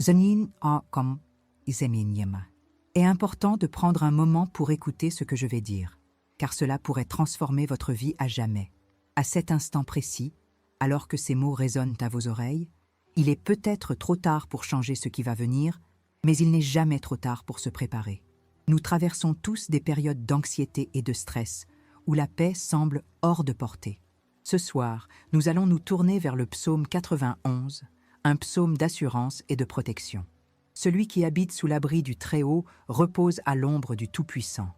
Zanin a comme Isemin est important de prendre un moment pour écouter ce que je vais dire, car cela pourrait transformer votre vie à jamais. À cet instant précis, alors que ces mots résonnent à vos oreilles, il est peut-être trop tard pour changer ce qui va venir, mais il n'est jamais trop tard pour se préparer. Nous traversons tous des périodes d'anxiété et de stress, où la paix semble hors de portée. Ce soir, nous allons nous tourner vers le psaume 91, un psaume d'assurance et de protection. Celui qui habite sous l'abri du Très-Haut repose à l'ombre du Tout-Puissant.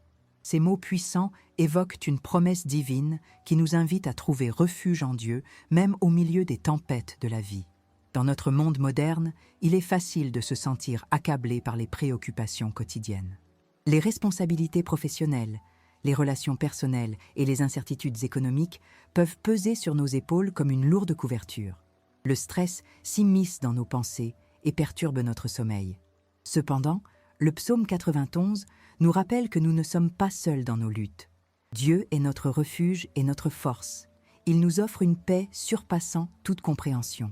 Ces mots puissants évoquent une promesse divine qui nous invite à trouver refuge en Dieu, même au milieu des tempêtes de la vie. Dans notre monde moderne, il est facile de se sentir accablé par les préoccupations quotidiennes. Les responsabilités professionnelles, les relations personnelles et les incertitudes économiques peuvent peser sur nos épaules comme une lourde couverture. Le stress s'immisce dans nos pensées et perturbe notre sommeil. Cependant, le psaume 91 nous rappelle que nous ne sommes pas seuls dans nos luttes. Dieu est notre refuge et notre force. Il nous offre une paix surpassant toute compréhension.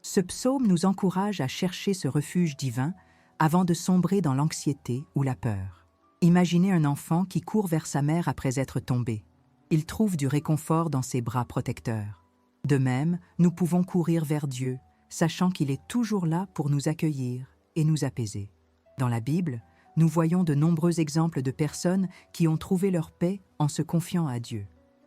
Ce psaume nous encourage à chercher ce refuge divin avant de sombrer dans l'anxiété ou la peur. Imaginez un enfant qui court vers sa mère après être tombé. Il trouve du réconfort dans ses bras protecteurs. De même, nous pouvons courir vers Dieu, sachant qu'il est toujours là pour nous accueillir et nous apaiser. Dans la Bible, nous voyons de nombreux exemples de personnes qui ont trouvé leur paix en se confiant à Dieu.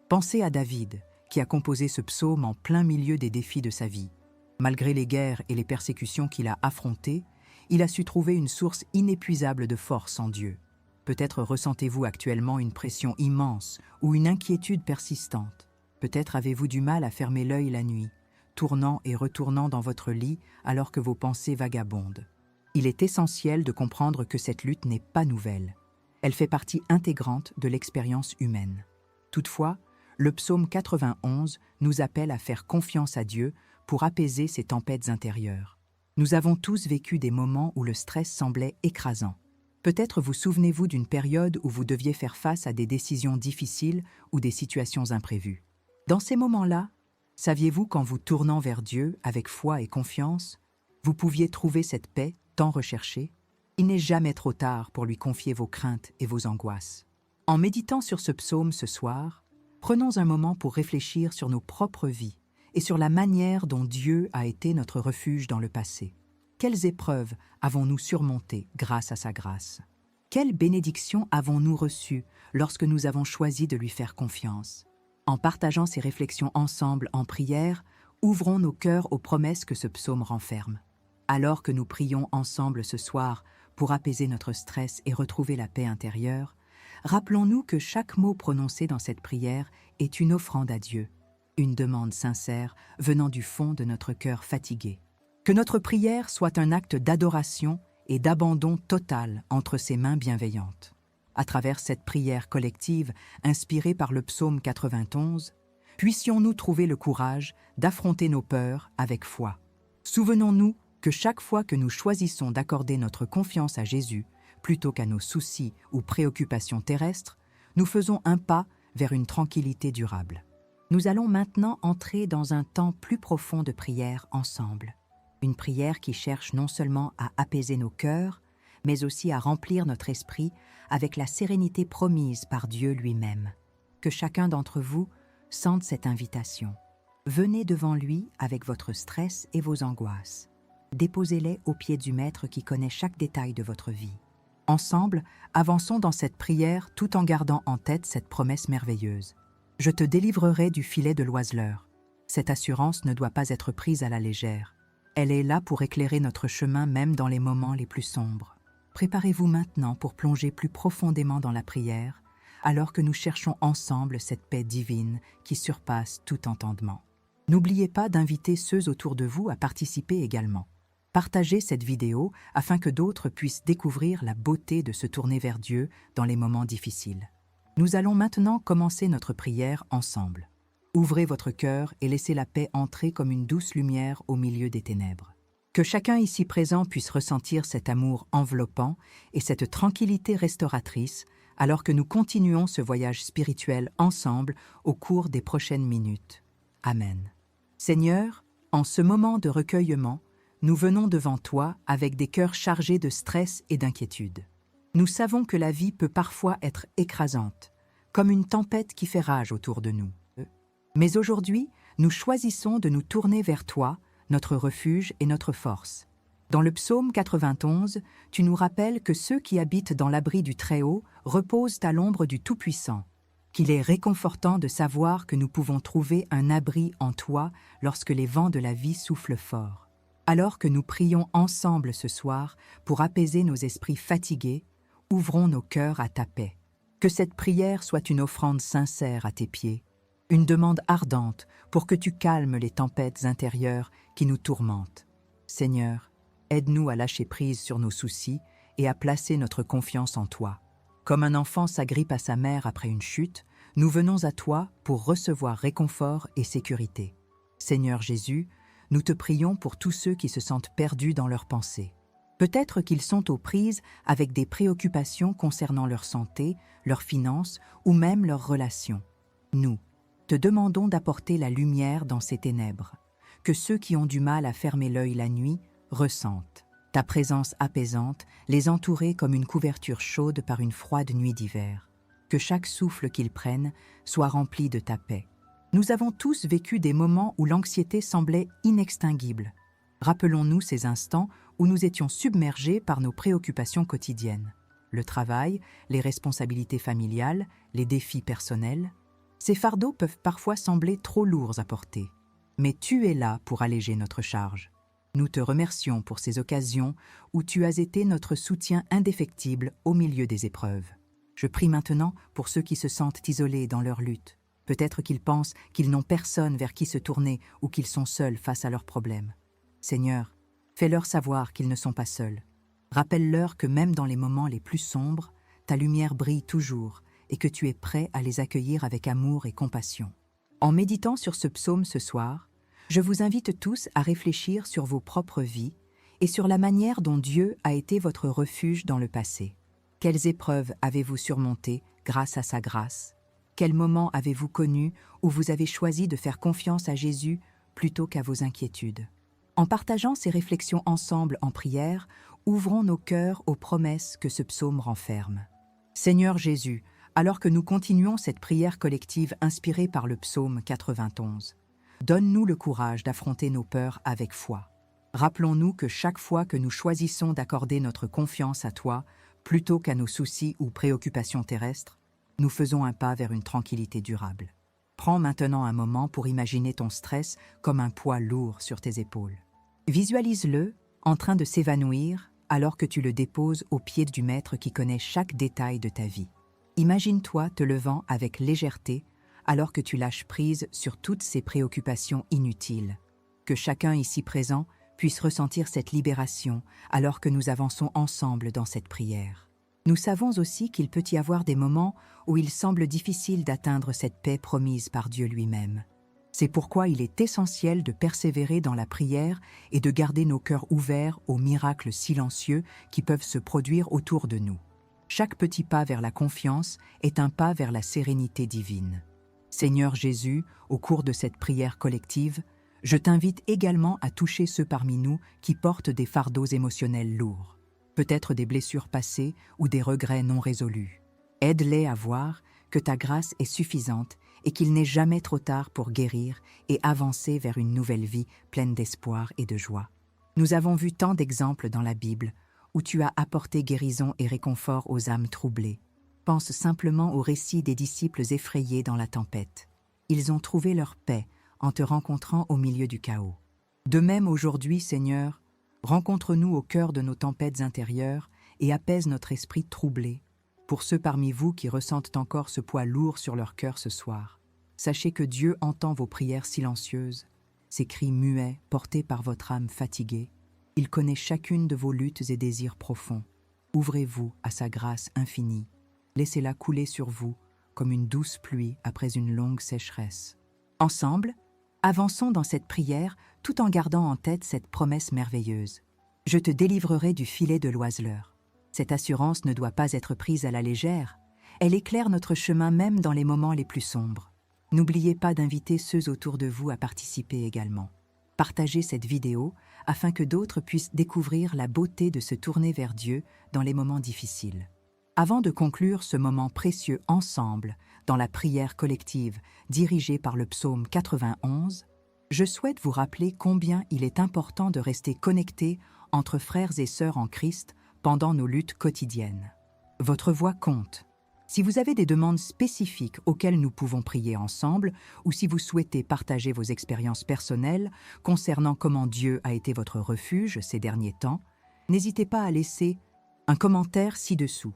Pensez à David, qui a composé ce psaume en plein milieu des défis de sa vie. Malgré les guerres et les persécutions qu'il a affrontées, il a su trouver une source inépuisable de force en Dieu. Peut-être ressentez-vous actuellement une pression immense ou une inquiétude persistante. Peut-être avez-vous du mal à fermer l'œil la nuit, tournant et retournant dans votre lit alors que vos pensées vagabondent. Il est essentiel de comprendre que cette lutte n'est pas nouvelle. Elle fait partie intégrante de l'expérience humaine. Toutefois, le psaume 91 nous appelle à faire confiance à Dieu pour apaiser ces tempêtes intérieures. Nous avons tous vécu des moments où le stress semblait écrasant. Peut-être vous souvenez-vous d'une période où vous deviez faire face à des décisions difficiles ou des situations imprévues. Dans ces moments-là, saviez-vous qu'en vous tournant vers Dieu avec foi et confiance, vous pouviez trouver cette paix tant recherchée? Il n'est jamais trop tard pour lui confier vos craintes et vos angoisses. En méditant sur ce psaume ce soir, prenons un moment pour réfléchir sur nos propres vies et sur la manière dont Dieu a été notre refuge dans le passé. Quelles épreuves avons-nous surmontées grâce à sa grâce? Quelles bénédictions avons-nous reçues lorsque nous avons choisi de lui faire confiance? En partageant ces réflexions ensemble en prière, ouvrons nos cœurs aux promesses que ce psaume renferme. Alors que nous prions ensemble ce soir pour apaiser notre stress et retrouver la paix intérieure, rappelons-nous que chaque mot prononcé dans cette prière est une offrande à Dieu, une demande sincère venant du fond de notre cœur fatigué. Que notre prière soit un acte d'adoration et d'abandon total entre ses mains bienveillantes. À travers cette prière collective inspirée par le psaume 91, puissions-nous trouver le courage d'affronter nos peurs avec foi. Souvenons-nous que chaque fois que nous choisissons d'accorder notre confiance à Jésus plutôt qu'à nos soucis ou préoccupations terrestres, nous faisons un pas vers une tranquillité durable. Nous allons maintenant entrer dans un temps plus profond de prière ensemble. Une prière qui cherche non seulement à apaiser nos cœurs, mais aussi à remplir notre esprit avec la sérénité promise par Dieu lui-même. Que chacun d'entre vous sente cette invitation. Venez devant lui avec votre stress et vos angoisses. Déposez-les aux pieds du Maître qui connaît chaque détail de votre vie. Ensemble, avançons dans cette prière tout en gardant en tête cette promesse merveilleuse. Je te délivrerai du filet de l'oiseleur. Cette assurance ne doit pas être prise à la légère. Elle est là pour éclairer notre chemin même dans les moments les plus sombres. Préparez-vous maintenant pour plonger plus profondément dans la prière, alors que nous cherchons ensemble cette paix divine qui surpasse tout entendement. N'oubliez pas d'inviter ceux autour de vous à participer également. Partagez cette vidéo afin que d'autres puissent découvrir la beauté de se tourner vers Dieu dans les moments difficiles. Nous allons maintenant commencer notre prière ensemble. Ouvrez votre cœur et laissez la paix entrer comme une douce lumière au milieu des ténèbres. Que chacun ici présent puisse ressentir cet amour enveloppant et cette tranquillité restauratrice alors que nous continuons ce voyage spirituel ensemble au cours des prochaines minutes. Amen. Seigneur, en ce moment de recueillement, nous venons devant toi avec des cœurs chargés de stress et d'inquiétude. Nous savons que la vie peut parfois être écrasante, comme une tempête qui fait rage autour de nous. Mais aujourd'hui, nous choisissons de nous tourner vers toi, notre refuge et notre force. Dans le psaume 91, tu nous rappelles que ceux qui habitent dans l'abri du Très-Haut reposent à l'ombre du Tout-Puissant, qu'il est réconfortant de savoir que nous pouvons trouver un abri en toi lorsque les vents de la vie soufflent fort. Alors que nous prions ensemble ce soir pour apaiser nos esprits fatigués, ouvrons nos cœurs à ta paix. Que cette prière soit une offrande sincère à tes pieds, une demande ardente pour que tu calmes les tempêtes intérieures qui nous tourmentent. Seigneur, aide-nous à lâcher prise sur nos soucis et à placer notre confiance en toi. Comme un enfant s'agrippe à sa mère après une chute, nous venons à toi pour recevoir réconfort et sécurité. Seigneur Jésus, nous te prions pour tous ceux qui se sentent perdus dans leurs pensées. Peut-être qu'ils sont aux prises avec des préoccupations concernant leur santé, leurs finances ou même leurs relations. Nous te demandons d'apporter la lumière dans ces ténèbres, que ceux qui ont du mal à fermer l'œil la nuit ressentent ta présence apaisante, les entourer comme une couverture chaude par une froide nuit d'hiver. Que chaque souffle qu'ils prennent soit rempli de ta paix. Nous avons tous vécu des moments où l'anxiété semblait inextinguible. Rappelons-nous ces instants où nous étions submergés par nos préoccupations quotidiennes. Le travail, les responsabilités familiales, les défis personnels. Ces fardeaux peuvent parfois sembler trop lourds à porter. Mais tu es là pour alléger notre charge. Nous te remercions pour ces occasions où tu as été notre soutien indéfectible au milieu des épreuves. Je prie maintenant pour ceux qui se sentent isolés dans leur lutte. Peut-être qu'ils pensent qu'ils n'ont personne vers qui se tourner ou qu'ils sont seuls face à leurs problèmes. Seigneur, fais-leur savoir qu'ils ne sont pas seuls. Rappelle-leur que même dans les moments les plus sombres, ta lumière brille toujours et que tu es prêt à les accueillir avec amour et compassion. En méditant sur ce psaume ce soir, je vous invite tous à réfléchir sur vos propres vies et sur la manière dont Dieu a été votre refuge dans le passé. Quelles épreuves avez-vous surmontées grâce à sa grâce? Quels moments avez-vous connus où vous avez choisi de faire confiance à Jésus plutôt qu'à vos inquiétudes? En partageant ces réflexions ensemble en prière, ouvrons nos cœurs aux promesses que ce psaume renferme. Seigneur Jésus, alors que nous continuons cette prière collective inspirée par le psaume 91, donne-nous le courage d'affronter nos peurs avec foi. Rappelons-nous que chaque fois que nous choisissons d'accorder notre confiance à toi, plutôt qu'à nos soucis ou préoccupations terrestres, nous faisons un pas vers une tranquillité durable. Prends maintenant un moment pour imaginer ton stress comme un poids lourd sur tes épaules. Visualise-le en train de s'évanouir alors que tu le déposes aux pieds du Maître qui connaît chaque détail de ta vie. Imagine-toi te levant avec légèreté alors que tu lâches prise sur toutes ces préoccupations inutiles. Que chacun ici présent puisse ressentir cette libération alors que nous avançons ensemble dans cette prière. Nous savons aussi qu'il peut y avoir des moments où il semble difficile d'atteindre cette paix promise par Dieu lui-même. C'est pourquoi il est essentiel de persévérer dans la prière et de garder nos cœurs ouverts aux miracles silencieux qui peuvent se produire autour de nous. Chaque petit pas vers la confiance est un pas vers la sérénité divine. Seigneur Jésus, au cours de cette prière collective, je t'invite également à toucher ceux parmi nous qui portent des fardeaux émotionnels lourds, peut-être des blessures passées ou des regrets non résolus. Aide-les à voir que ta grâce est suffisante et qu'il n'est jamais trop tard pour guérir et avancer vers une nouvelle vie pleine d'espoir et de joie. Nous avons vu tant d'exemples dans la Bible où tu as apporté guérison et réconfort aux âmes troublées. Pense simplement au récit des disciples effrayés dans la tempête. Ils ont trouvé leur paix en te rencontrant au milieu du chaos. De même aujourd'hui, Seigneur, rencontre-nous au cœur de nos tempêtes intérieures et apaise notre esprit troublé. Pour ceux parmi vous qui ressentent encore ce poids lourd sur leur cœur ce soir, sachez que Dieu entend vos prières silencieuses, ces cris muets portés par votre âme fatiguée. Il connaît chacune de vos luttes et désirs profonds. Ouvrez-vous à sa grâce infinie. Laissez-la couler sur vous comme une douce pluie après une longue sécheresse. Ensemble, avançons dans cette prière tout en gardant en tête cette promesse merveilleuse. Je te délivrerai du filet de l'oiseleur. Cette assurance ne doit pas être prise à la légère. Elle éclaire notre chemin même dans les moments les plus sombres. N'oubliez pas d'inviter ceux autour de vous à participer également. Partagez cette vidéo afin que d'autres puissent découvrir la beauté de se tourner vers Dieu dans les moments difficiles. Avant de conclure ce moment précieux ensemble dans la prière collective dirigée par le psaume 91, je souhaite vous rappeler combien il est important de rester connecté entre frères et sœurs en Christ pendant nos luttes quotidiennes. Votre voix compte. Si vous avez des demandes spécifiques auxquelles nous pouvons prier ensemble, ou si vous souhaitez partager vos expériences personnelles concernant comment Dieu a été votre refuge ces derniers temps, n'hésitez pas à laisser un commentaire ci-dessous.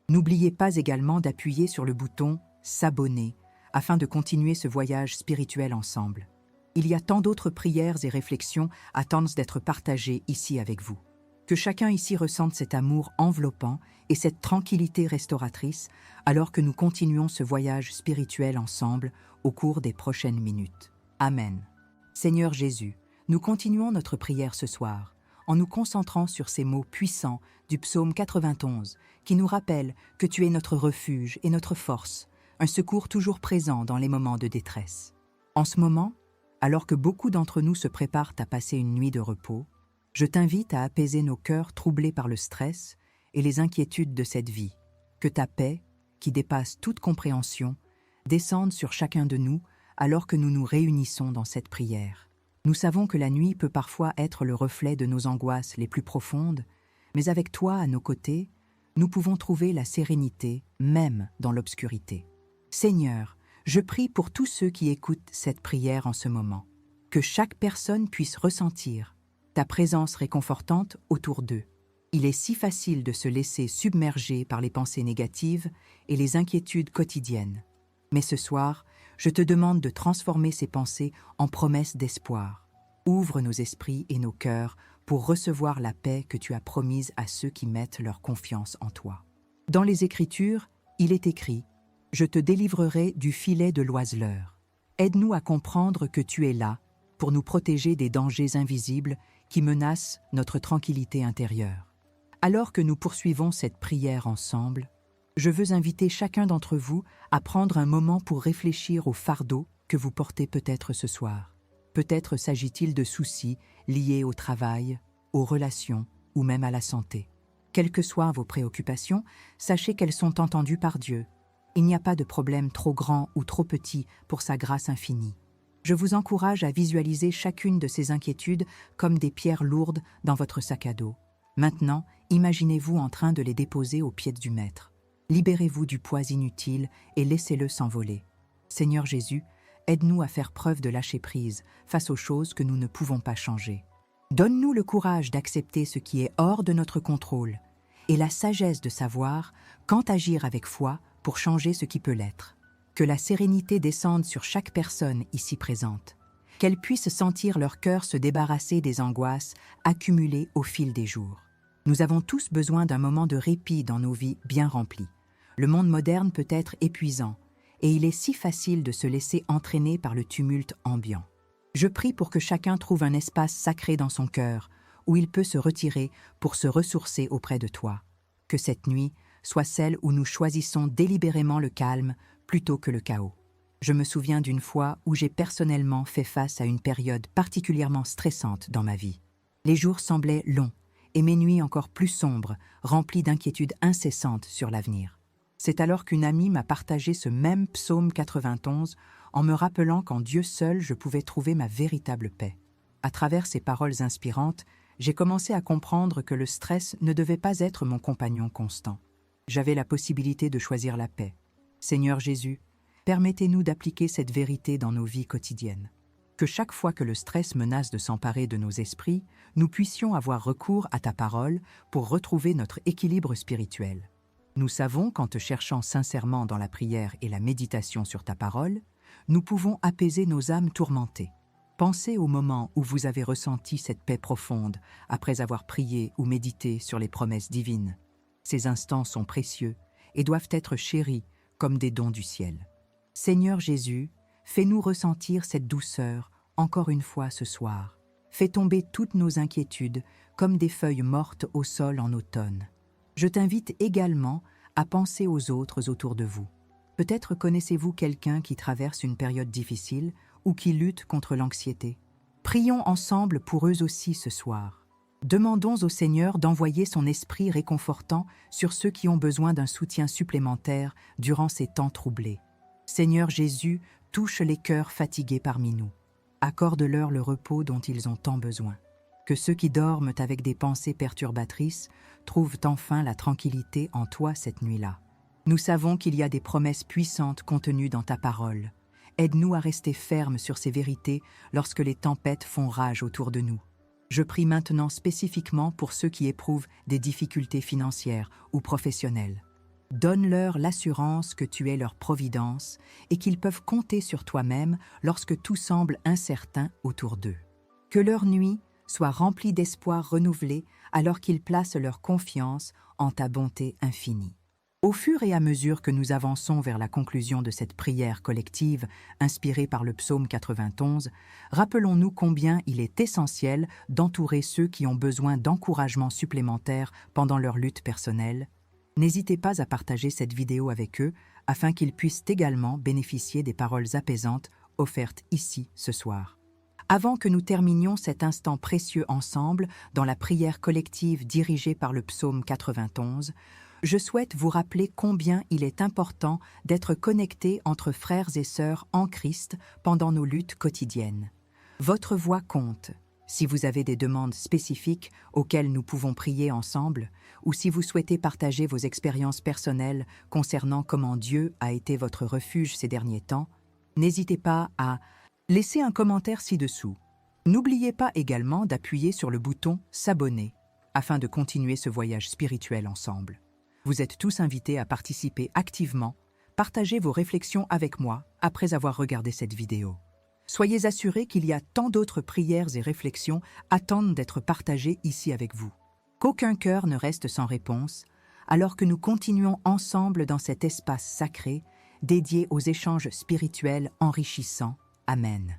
N'oubliez pas également d'appuyer sur le bouton « S'abonner » afin de continuer ce voyage spirituel ensemble. Il y a tant d'autres prières et réflexions attendent d'être partagées ici avec vous. Que chacun ici ressente cet amour enveloppant et cette tranquillité restauratrice alors que nous continuons ce voyage spirituel ensemble au cours des prochaines minutes. Amen. Seigneur Jésus, nous continuons notre prière ce soir en nous concentrant sur ces mots puissants du psaume 91 qui nous rappellent que tu es notre refuge et notre force, un secours toujours présent dans les moments de détresse. En ce moment, alors que beaucoup d'entre nous se préparent à passer une nuit de repos, je t'invite à apaiser nos cœurs troublés par le stress et les inquiétudes de cette vie. Que ta paix, qui dépasse toute compréhension, descende sur chacun de nous alors que nous nous réunissons dans cette prière. Nous savons que la nuit peut parfois être le reflet de nos angoisses les plus profondes, mais avec toi à nos côtés, nous pouvons trouver la sérénité même dans l'obscurité. Seigneur, je prie pour tous ceux qui écoutent cette prière en ce moment, que chaque personne puisse ressentir ta présence réconfortante autour d'eux. Il est si facile de se laisser submerger par les pensées négatives et les inquiétudes quotidiennes. Mais ce soir, je te demande de transformer ces pensées en promesses d'espoir. Ouvre nos esprits et nos cœurs pour recevoir la paix que tu as promise à ceux qui mettent leur confiance en toi. Dans les Écritures, il est écrit « Je te délivrerai du filet de l'oiseleur ». Aide-nous à comprendre que tu es là pour nous protéger des dangers invisibles qui menacent notre tranquillité intérieure. Alors que nous poursuivons cette prière ensemble, je veux inviter chacun d'entre vous à prendre un moment pour réfléchir au fardeau que vous portez peut-être ce soir. Peut-être s'agit-il de soucis liés au travail, aux relations ou même à la santé. Quelles que soient vos préoccupations, sachez qu'elles sont entendues par Dieu. Il n'y a pas de problème trop grand ou trop petit pour sa grâce infinie. Je vous encourage à visualiser chacune de ces inquiétudes comme des pierres lourdes dans votre sac à dos. Maintenant, imaginez-vous en train de les déposer aux pieds du Maître. Libérez-vous du poids inutile et laissez-le s'envoler. Seigneur Jésus, aide-nous à faire preuve de lâcher-prise face aux choses que nous ne pouvons pas changer. Donne-nous le courage d'accepter ce qui est hors de notre contrôle et la sagesse de savoir quand agir avec foi pour changer ce qui peut l'être. Que la sérénité descende sur chaque personne ici présente, qu'elles puissent sentir leur cœur se débarrasser des angoisses accumulées au fil des jours. Nous avons tous besoin d'un moment de répit dans nos vies bien remplies. Le monde moderne peut être épuisant, et il est si facile de se laisser entraîner par le tumulte ambiant. Je prie pour que chacun trouve un espace sacré dans son cœur, où il peut se retirer pour se ressourcer auprès de toi. Que cette nuit soit celle où nous choisissons délibérément le calme plutôt que le chaos. Je me souviens d'une fois où j'ai personnellement fait face à une période particulièrement stressante dans ma vie. Les jours semblaient longs et mes nuits encore plus sombres, remplies d'inquiétudes incessantes sur l'avenir. C'est alors qu'une amie m'a partagé ce même psaume 91 en me rappelant qu'en Dieu seul je pouvais trouver ma véritable paix. À travers ces paroles inspirantes, j'ai commencé à comprendre que le stress ne devait pas être mon compagnon constant. J'avais la possibilité de choisir la paix. Seigneur Jésus, permettez-nous d'appliquer cette vérité dans nos vies quotidiennes. Que chaque fois que le stress menace de s'emparer de nos esprits, nous puissions avoir recours à ta parole pour retrouver notre équilibre spirituel. Nous savons qu'en te cherchant sincèrement dans la prière et la méditation sur ta parole, nous pouvons apaiser nos âmes tourmentées. Pensez au moment où vous avez ressenti cette paix profonde après avoir prié ou médité sur les promesses divines. Ces instants sont précieux et doivent être chéris comme des dons du ciel. Seigneur Jésus, fais-nous ressentir cette douceur encore une fois ce soir. Fais tomber toutes nos inquiétudes comme des feuilles mortes au sol en automne. Je t'invite également à penser aux autres autour de vous. Peut-être connaissez-vous quelqu'un qui traverse une période difficile ou qui lutte contre l'anxiété. Prions ensemble pour eux aussi ce soir. Demandons au Seigneur d'envoyer son esprit réconfortant sur ceux qui ont besoin d'un soutien supplémentaire durant ces temps troublés. Seigneur Jésus, touche les cœurs fatigués parmi nous. Accorde-leur le repos dont ils ont tant besoin. Que ceux qui dorment avec des pensées perturbatrices trouvent enfin la tranquillité en toi cette nuit-là. Nous savons qu'il y a des promesses puissantes contenues dans ta parole. Aide-nous à rester fermes sur ces vérités lorsque les tempêtes font rage autour de nous. Je prie maintenant spécifiquement pour ceux qui éprouvent des difficultés financières ou professionnelles. Donne-leur l'assurance que tu es leur providence et qu'ils peuvent compter sur toi-même lorsque tout semble incertain autour d'eux. Que leur nuit soit remplie d'espoir renouvelé alors qu'ils placent leur confiance en ta bonté infinie. Au fur et à mesure que nous avançons vers la conclusion de cette prière collective inspirée par le psaume 91, rappelons-nous combien il est essentiel d'entourer ceux qui ont besoin d'encouragement supplémentaire pendant leur lutte personnelle. N'hésitez pas à partager cette vidéo avec eux afin qu'ils puissent également bénéficier des paroles apaisantes offertes ici ce soir. Avant que nous terminions cet instant précieux ensemble dans la prière collective dirigée par le psaume 91, je souhaite vous rappeler combien il est important d'être connecté entre frères et sœurs en Christ pendant nos luttes quotidiennes. Votre voix compte. Si vous avez des demandes spécifiques auxquelles nous pouvons prier ensemble, ou si vous souhaitez partager vos expériences personnelles concernant comment Dieu a été votre refuge ces derniers temps, n'hésitez pas à laisser un commentaire ci-dessous. N'oubliez pas également d'appuyer sur le bouton « S'abonner » afin de continuer ce voyage spirituel ensemble. Vous êtes tous invités à participer activement, partagez vos réflexions avec moi après avoir regardé cette vidéo. Soyez assurés qu'il y a tant d'autres prières et réflexions attendent d'être partagées ici avec vous. Qu'aucun cœur ne reste sans réponse, alors que nous continuons ensemble dans cet espace sacré dédié aux échanges spirituels enrichissants. Amen.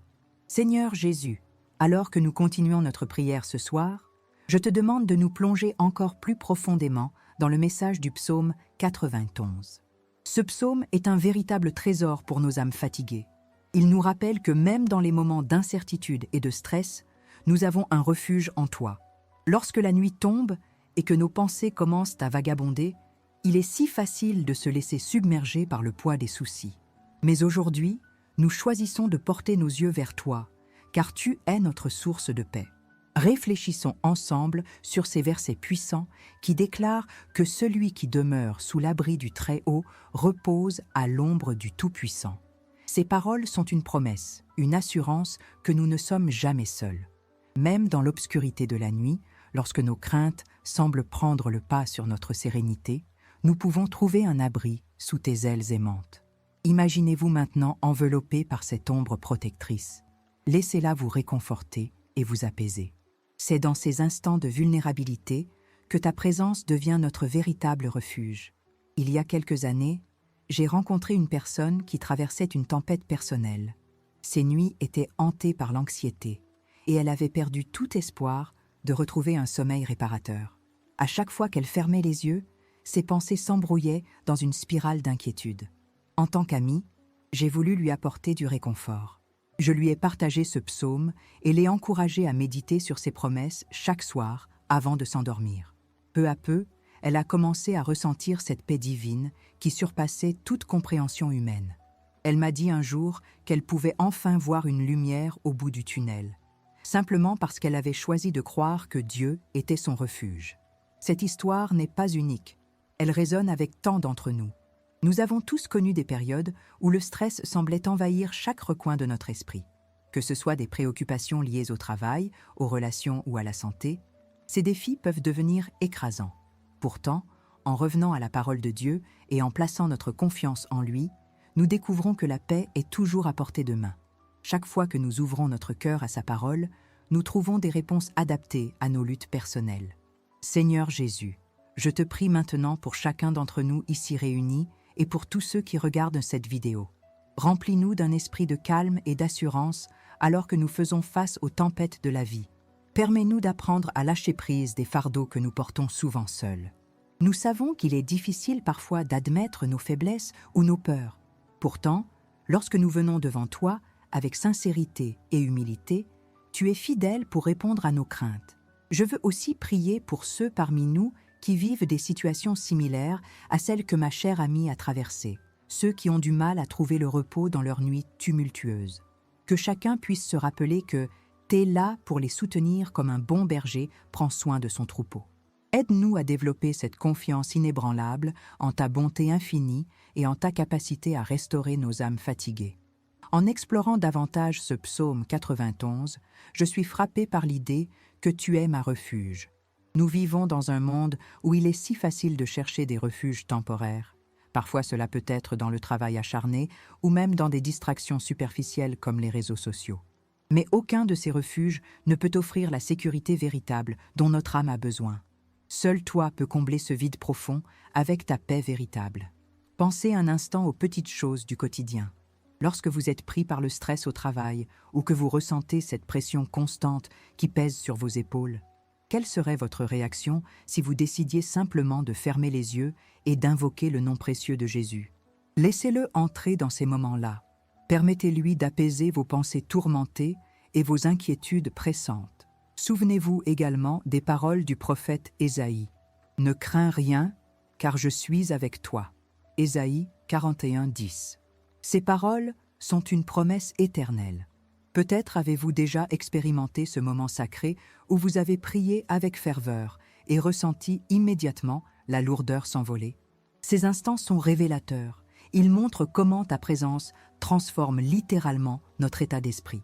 Seigneur Jésus, alors que nous continuons notre prière ce soir, je te demande de nous plonger encore plus profondément dans le message du psaume 91. Ce psaume est un véritable trésor pour nos âmes fatiguées. Il nous rappelle que même dans les moments d'incertitude et de stress, nous avons un refuge en toi. Lorsque la nuit tombe et que nos pensées commencent à vagabonder, il est si facile de se laisser submerger par le poids des soucis. Mais aujourd'hui, nous choisissons de porter nos yeux vers toi, car tu es notre source de paix. Réfléchissons ensemble sur ces versets puissants qui déclarent que celui qui demeure sous l'abri du Très-Haut repose à l'ombre du Tout-Puissant. Ces paroles sont une promesse, une assurance que nous ne sommes jamais seuls. Même dans l'obscurité de la nuit, lorsque nos craintes semblent prendre le pas sur notre sérénité, nous pouvons trouver un abri sous tes ailes aimantes. Imaginez-vous maintenant enveloppé par cette ombre protectrice. Laissez-la vous réconforter et vous apaiser. C'est dans ces instants de vulnérabilité que ta présence devient notre véritable refuge. Il y a quelques années, j'ai rencontré une personne qui traversait une tempête personnelle. Ses nuits étaient hantées par l'anxiété et elle avait perdu tout espoir de retrouver un sommeil réparateur. À chaque fois qu'elle fermait les yeux, ses pensées s'embrouillaient dans une spirale d'inquiétude. En tant qu'amie, j'ai voulu lui apporter du réconfort. Je lui ai partagé ce psaume et l'ai encouragée à méditer sur ses promesses chaque soir avant de s'endormir. Peu à peu, elle a commencé à ressentir cette paix divine qui surpassait toute compréhension humaine. Elle m'a dit un jour qu'elle pouvait enfin voir une lumière au bout du tunnel, simplement parce qu'elle avait choisi de croire que Dieu était son refuge. Cette histoire n'est pas unique, elle résonne avec tant d'entre nous. Nous avons tous connu des périodes où le stress semblait envahir chaque recoin de notre esprit. Que ce soit des préoccupations liées au travail, aux relations ou à la santé, ces défis peuvent devenir écrasants. Pourtant, en revenant à la parole de Dieu et en plaçant notre confiance en lui, nous découvrons que la paix est toujours à portée de main. Chaque fois que nous ouvrons notre cœur à sa parole, nous trouvons des réponses adaptées à nos luttes personnelles. Seigneur Jésus, je te prie maintenant pour chacun d'entre nous ici réunis et pour tous ceux qui regardent cette vidéo. Remplis-nous d'un esprit de calme et d'assurance alors que nous faisons face aux tempêtes de la vie. Permets-nous d'apprendre à lâcher prise des fardeaux que nous portons souvent seuls. Nous savons qu'il est difficile parfois d'admettre nos faiblesses ou nos peurs. Pourtant, lorsque nous venons devant toi, avec sincérité et humilité, Tu es fidèle pour répondre à nos craintes. Je veux aussi prier pour ceux parmi nous qui vivent des situations similaires à celles que ma chère amie a traversées, ceux qui ont du mal à trouver le repos dans leurs nuits tumultueuses. Que chacun puisse se rappeler que t'es là pour les soutenir comme un bon berger prend soin de son troupeau. Aide-nous à développer cette confiance inébranlable en ta bonté infinie et en ta capacité à restaurer nos âmes fatiguées. En explorant davantage ce psaume 91, je suis frappé par l'idée que tu es ma refuge. Nous vivons dans un monde où il est si facile de chercher des refuges temporaires. Parfois cela peut être dans le travail acharné ou même dans des distractions superficielles comme les réseaux sociaux. Mais aucun de ces refuges ne peut offrir la sécurité véritable dont notre âme a besoin. Seul toi peux combler ce vide profond avec ta paix véritable. Pensez un instant aux petites choses du quotidien. Lorsque vous êtes pris par le stress au travail ou que vous ressentez cette pression constante qui pèse sur vos épaules, quelle serait votre réaction si vous décidiez simplement de fermer les yeux et d'invoquer le nom précieux de Jésus? Laissez-le entrer dans ces moments-là. Permettez-lui d'apaiser vos pensées tourmentées et vos inquiétudes pressantes. Souvenez-vous également des paroles du prophète Ésaïe. « Ne crains rien, car je suis avec toi. » Ésaïe 41, 10. Ces paroles sont une promesse éternelle. Peut-être avez-vous déjà expérimenté ce moment sacré où vous avez prié avec ferveur et ressenti immédiatement la lourdeur s'envoler. Ces instants sont révélateurs. Ils montrent comment ta présence transforme littéralement notre état d'esprit.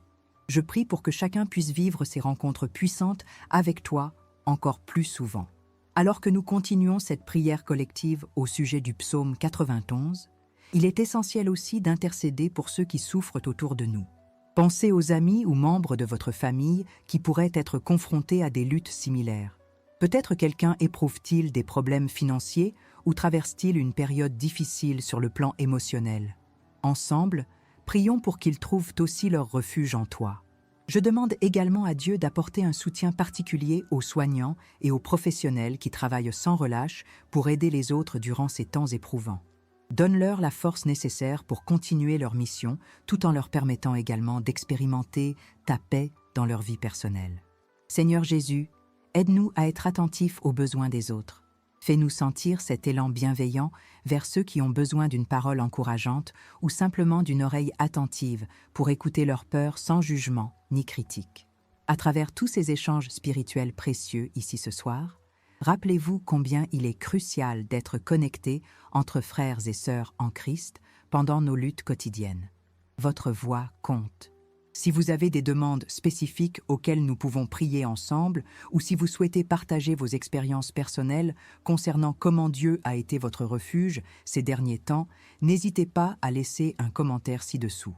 Je prie pour que chacun puisse vivre ces rencontres puissantes avec toi encore plus souvent. Alors que nous continuons cette prière collective au sujet du psaume 91, il est essentiel aussi d'intercéder pour ceux qui souffrent autour de nous. Pensez aux amis ou membres de votre famille qui pourraient être confrontés à des luttes similaires. Peut-être quelqu'un éprouve-t-il des problèmes financiers ou traverse-t-il une période difficile sur le plan émotionnel. Ensemble, prions pour qu'ils trouvent aussi leur refuge en toi. Je demande également à Dieu d'apporter un soutien particulier aux soignants et aux professionnels qui travaillent sans relâche pour aider les autres durant ces temps éprouvants. Donne-leur la force nécessaire pour continuer leur mission, tout en leur permettant également d'expérimenter ta paix dans leur vie personnelle. Seigneur Jésus, aide-nous à être attentifs aux besoins des autres. Fais-nous sentir cet élan bienveillant vers ceux qui ont besoin d'une parole encourageante ou simplement d'une oreille attentive pour écouter leurs peurs sans jugement ni critique. À travers tous ces échanges spirituels précieux ici ce soir, rappelez-vous combien il est crucial d'être connecté entre frères et sœurs en Christ pendant nos luttes quotidiennes. Votre voix compte. Si vous avez des demandes spécifiques auxquelles nous pouvons prier ensemble, ou si vous souhaitez partager vos expériences personnelles concernant comment Dieu a été votre refuge ces derniers temps, n'hésitez pas à laisser un commentaire ci-dessous.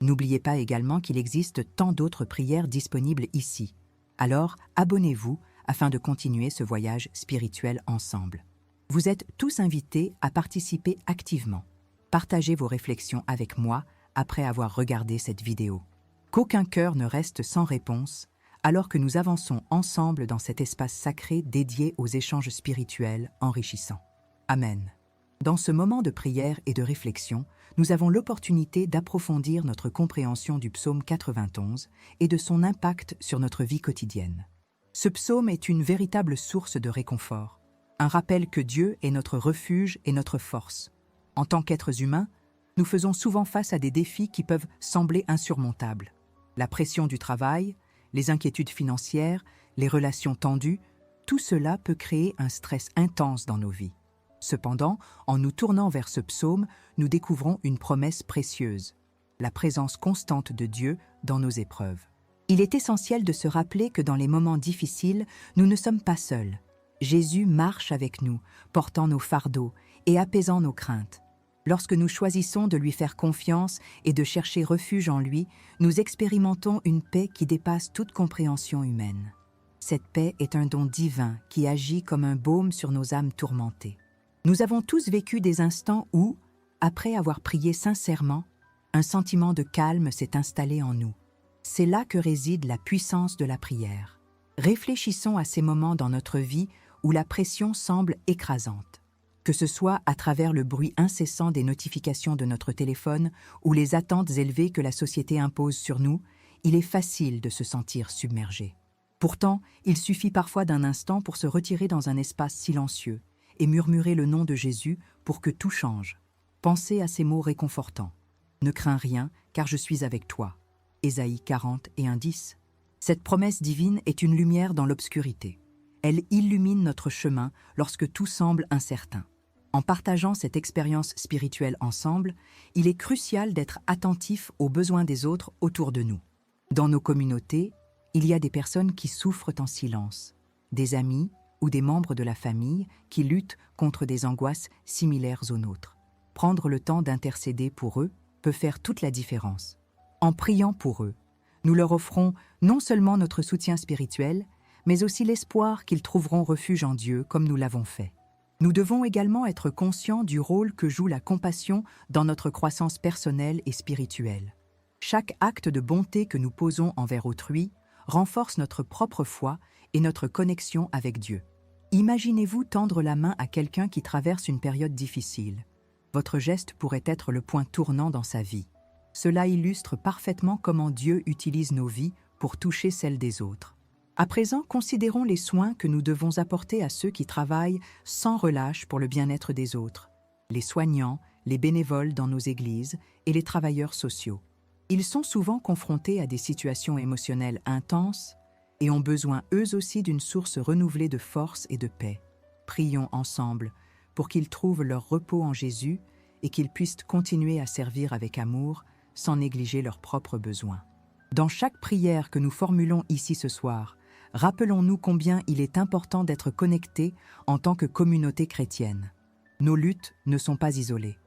N'oubliez pas également qu'il existe tant d'autres prières disponibles ici. Alors, abonnez-vous afin de continuer ce voyage spirituel ensemble. Vous êtes tous invités à participer activement. Partagez vos réflexions avec moi après avoir regardé cette vidéo. Qu'aucun cœur ne reste sans réponse, alors que nous avançons ensemble dans cet espace sacré dédié aux échanges spirituels enrichissants. Amen. Dans ce moment de prière et de réflexion, nous avons l'opportunité d'approfondir notre compréhension du psaume 91 et de son impact sur notre vie quotidienne. Ce psaume est une véritable source de réconfort, un rappel que Dieu est notre refuge et notre force. En tant qu'êtres humains, nous faisons souvent face à des défis qui peuvent sembler insurmontables. La pression du travail, les inquiétudes financières, les relations tendues, tout cela peut créer un stress intense dans nos vies. Cependant, en nous tournant vers ce psaume, nous découvrons une promesse précieuse, la présence constante de Dieu dans nos épreuves. Il est essentiel de se rappeler que dans les moments difficiles, nous ne sommes pas seuls. Jésus marche avec nous, portant nos fardeaux et apaisant nos craintes. Lorsque nous choisissons de lui faire confiance et de chercher refuge en lui, nous expérimentons une paix qui dépasse toute compréhension humaine. Cette paix est un don divin qui agit comme un baume sur nos âmes tourmentées. Nous avons tous vécu des instants où, après avoir prié sincèrement, un sentiment de calme s'est installé en nous. C'est là que réside la puissance de la prière. Réfléchissons à ces moments dans notre vie où la pression semble écrasante. Que ce soit à travers le bruit incessant des notifications de notre téléphone ou les attentes élevées que la société impose sur nous, il est facile de se sentir submergé. Pourtant, il suffit parfois d'un instant pour se retirer dans un espace silencieux et murmurer le nom de Jésus pour que tout change. Pensez à ces mots réconfortants. Ne crains rien, car je suis avec toi. Ésaïe 40 et 1:10. Cette promesse divine est une lumière dans l'obscurité. Elle illumine notre chemin lorsque tout semble incertain. En partageant cette expérience spirituelle ensemble, il est crucial d'être attentif aux besoins des autres autour de nous. Dans nos communautés, il y a des personnes qui souffrent en silence, des amis ou des membres de la famille qui luttent contre des angoisses similaires aux nôtres. Prendre le temps d'intercéder pour eux peut faire toute la différence. En priant pour eux, nous leur offrons non seulement notre soutien spirituel, mais aussi l'espoir qu'ils trouveront refuge en Dieu comme nous l'avons fait. Nous devons également être conscients du rôle que joue la compassion dans notre croissance personnelle et spirituelle. Chaque acte de bonté que nous posons envers autrui renforce notre propre foi et notre connexion avec Dieu. Imaginez-vous tendre la main à quelqu'un qui traverse une période difficile. Votre geste pourrait être le point tournant dans sa vie. Cela illustre parfaitement comment Dieu utilise nos vies pour toucher celles des autres. À présent, considérons les soins que nous devons apporter à ceux qui travaillent sans relâche pour le bien-être des autres, les soignants, les bénévoles dans nos églises et les travailleurs sociaux. Ils sont souvent confrontés à des situations émotionnelles intenses et ont besoin eux aussi d'une source renouvelée de force et de paix. Prions ensemble pour qu'ils trouvent leur repos en Jésus et qu'ils puissent continuer à servir avec amour sans négliger leurs propres besoins. Dans chaque prière que nous formulons ici ce soir, rappelons-nous combien il est important d'être connectés en tant que communauté chrétienne. Nos luttes ne sont pas isolées.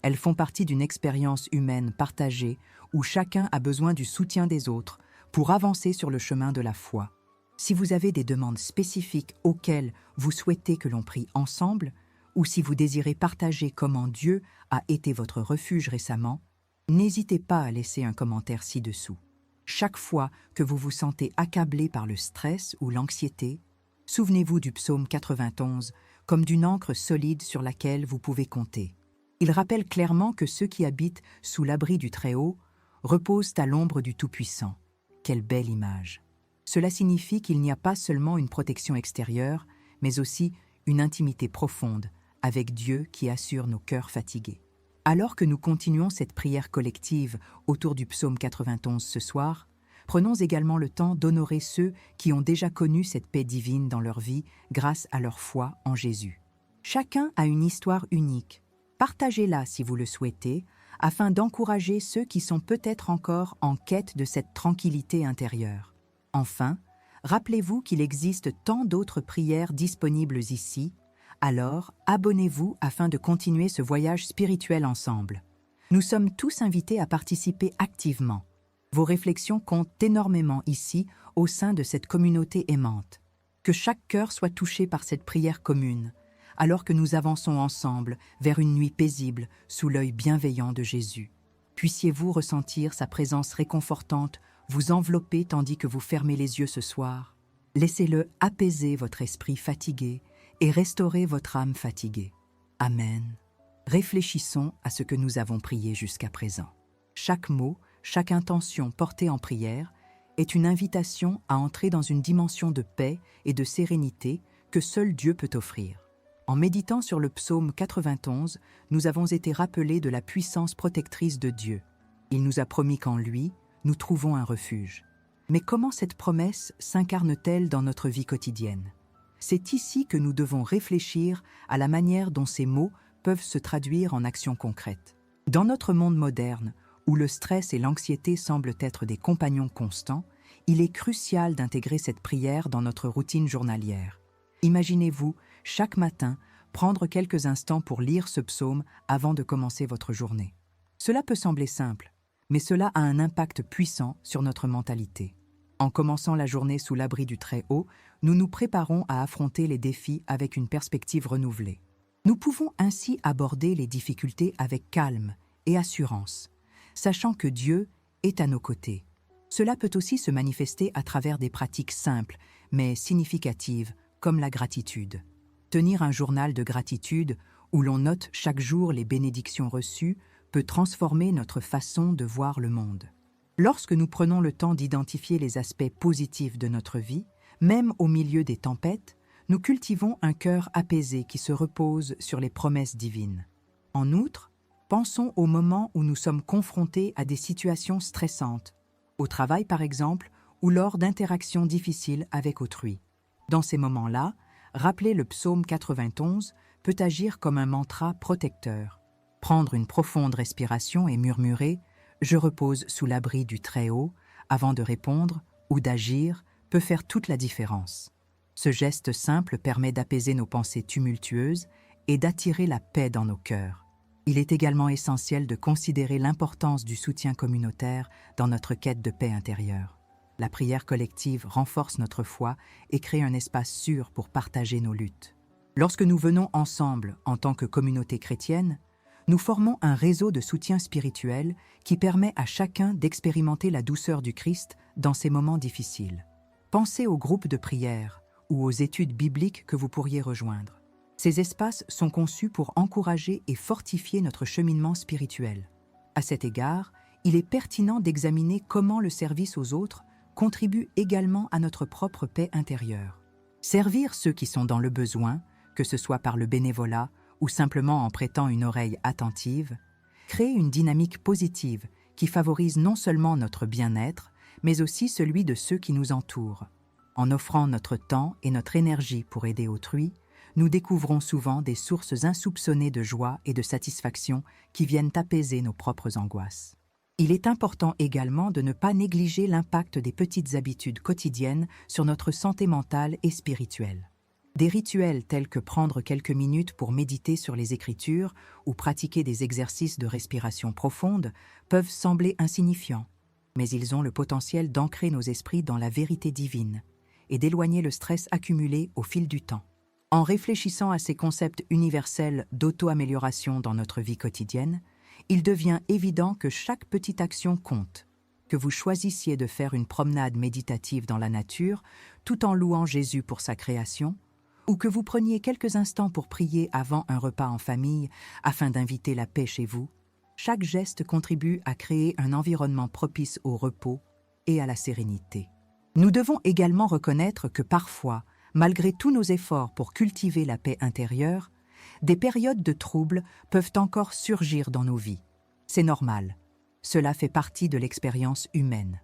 Elles font partie d'une expérience humaine partagée où chacun a besoin du soutien des autres pour avancer sur le chemin de la foi. Si vous avez des demandes spécifiques auxquelles vous souhaitez que l'on prie ensemble, ou si vous désirez partager comment Dieu a été votre refuge récemment, n'hésitez pas à laisser un commentaire ci-dessous. Chaque fois que vous vous sentez accablé par le stress ou l'anxiété, souvenez-vous du psaume 91 comme d'une ancre solide sur laquelle vous pouvez compter. Il rappelle clairement que ceux qui habitent sous l'abri du Très-Haut reposent à l'ombre du Tout-Puissant. Quelle belle image! Cela signifie qu'il n'y a pas seulement une protection extérieure, mais aussi une intimité profonde avec Dieu qui assure nos cœurs fatigués. Alors que nous continuons cette prière collective autour du psaume 91 ce soir, prenons également le temps d'honorer ceux qui ont déjà connu cette paix divine dans leur vie grâce à leur foi en Jésus. Chacun a une histoire unique. Partagez-la si vous le souhaitez, afin d'encourager ceux qui sont peut-être encore en quête de cette tranquillité intérieure. Enfin, rappelez-vous qu'il existe tant d'autres prières disponibles ici. Alors, abonnez-vous afin de continuer ce voyage spirituel ensemble. Nous sommes tous invités à participer activement. Vos réflexions comptent énormément ici, au sein de cette communauté aimante. Que chaque cœur soit touché par cette prière commune, alors que nous avançons ensemble vers une nuit paisible sous l'œil bienveillant de Jésus. Puissiez-vous ressentir sa présence réconfortante, vous envelopper tandis que vous fermez les yeux ce soir. Laissez-le apaiser votre esprit fatigué et restaurer votre âme fatiguée. Amen. Réfléchissons à ce que nous avons prié jusqu'à présent. Chaque mot, chaque intention portée en prière est une invitation à entrer dans une dimension de paix et de sérénité que seul Dieu peut offrir. En méditant sur le psaume 91, nous avons été rappelés de la puissance protectrice de Dieu. Il nous a promis qu'en lui, nous trouvons un refuge. Mais comment cette promesse s'incarne-t-elle dans notre vie quotidienne ? C'est ici que nous devons réfléchir à la manière dont ces mots peuvent se traduire en actions concrètes. Dans notre monde moderne, où le stress et l'anxiété semblent être des compagnons constants, il est crucial d'intégrer cette prière dans notre routine journalière. Imaginez-vous, chaque matin, prendre quelques instants pour lire ce psaume avant de commencer votre journée. Cela peut sembler simple, mais cela a un impact puissant sur notre mentalité. En commençant la journée sous l'abri du Très-Haut, nous nous préparons à affronter les défis avec une perspective renouvelée. Nous pouvons ainsi aborder les difficultés avec calme et assurance, sachant que Dieu est à nos côtés. Cela peut aussi se manifester à travers des pratiques simples, mais significatives, comme la gratitude. Tenir un journal de gratitude où l'on note chaque jour les bénédictions reçues peut transformer notre façon de voir le monde. Lorsque nous prenons le temps d'identifier les aspects positifs de notre vie, même au milieu des tempêtes, nous cultivons un cœur apaisé qui se repose sur les promesses divines. En outre, pensons aux moments où nous sommes confrontés à des situations stressantes, au travail par exemple, ou lors d'interactions difficiles avec autrui. Dans ces moments-là, rappeler le psaume 91 peut agir comme un mantra protecteur. Prendre une profonde respiration et murmurer « Je repose sous l'abri du Très-Haut » avant de répondre ou d'agir peut faire toute la différence. Ce geste simple permet d'apaiser nos pensées tumultueuses et d'attirer la paix dans nos cœurs. Il est également essentiel de considérer l'importance du soutien communautaire dans notre quête de paix intérieure. La prière collective renforce notre foi et crée un espace sûr pour partager nos luttes. Lorsque nous venons ensemble en tant que communauté chrétienne, nous formons un réseau de soutien spirituel qui permet à chacun d'expérimenter la douceur du Christ dans ces moments difficiles. Pensez aux groupes de prière ou aux études bibliques que vous pourriez rejoindre. Ces espaces sont conçus pour encourager et fortifier notre cheminement spirituel. À cet égard, il est pertinent d'examiner comment le service aux autres contribue également à notre propre paix intérieure. Servir ceux qui sont dans le besoin, que ce soit par le bénévolat ou simplement en prêtant une oreille attentive, crée une dynamique positive qui favorise non seulement notre bien-être, mais aussi celui de ceux qui nous entourent. En offrant notre temps et notre énergie pour aider autrui, nous découvrons souvent des sources insoupçonnées de joie et de satisfaction qui viennent apaiser nos propres angoisses. Il est important également de ne pas négliger l'impact des petites habitudes quotidiennes sur notre santé mentale et spirituelle. Des rituels tels que prendre quelques minutes pour méditer sur les Écritures ou pratiquer des exercices de respiration profonde peuvent sembler insignifiants, mais ils ont le potentiel d'ancrer nos esprits dans la vérité divine et d'éloigner le stress accumulé au fil du temps. En réfléchissant à ces concepts universels d'auto-amélioration dans notre vie quotidienne, il devient évident que chaque petite action compte. Que vous choisissiez de faire une promenade méditative dans la nature, tout en louant Jésus pour sa création, ou que vous preniez quelques instants pour prier avant un repas en famille afin d'inviter la paix chez vous, chaque geste contribue à créer un environnement propice au repos et à la sérénité. Nous devons également reconnaître que parfois, malgré tous nos efforts pour cultiver la paix intérieure, des périodes de troubles peuvent encore surgir dans nos vies. C'est normal. Cela fait partie de l'expérience humaine.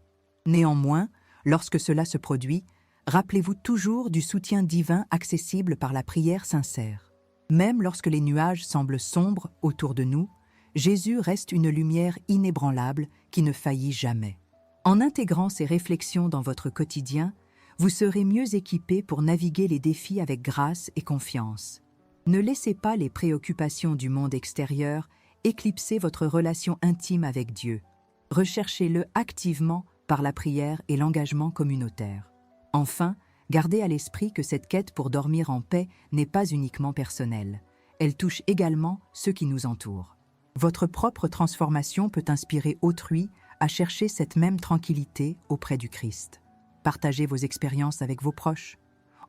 Néanmoins, lorsque cela se produit, rappelez-vous toujours du soutien divin accessible par la prière sincère. Même lorsque les nuages semblent sombres autour de nous, Jésus reste une lumière inébranlable qui ne faillit jamais. En intégrant ces réflexions dans votre quotidien, vous serez mieux équipé pour naviguer les défis avec grâce et confiance. Ne laissez pas les préoccupations du monde extérieur éclipser votre relation intime avec Dieu. Recherchez-le activement par la prière et l'engagement communautaire. Enfin, gardez à l'esprit que cette quête pour dormir en paix n'est pas uniquement personnelle. Elle touche également ceux qui nous entourent. Votre propre transformation peut inspirer autrui à chercher cette même tranquillité auprès du Christ. Partagez vos expériences avec vos proches.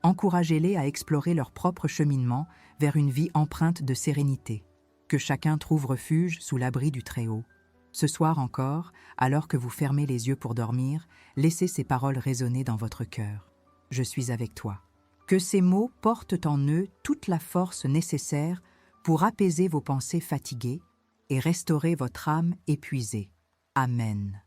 Encouragez-les à explorer leur propre cheminement vers une vie empreinte de sérénité. Que chacun trouve refuge sous l'abri du Très-Haut. Ce soir encore, alors que vous fermez les yeux pour dormir, laissez ces paroles résonner dans votre cœur. Je suis avec toi. Que ces mots portent en eux toute la force nécessaire pour apaiser vos pensées fatiguées et restaurer votre âme épuisée. Amen.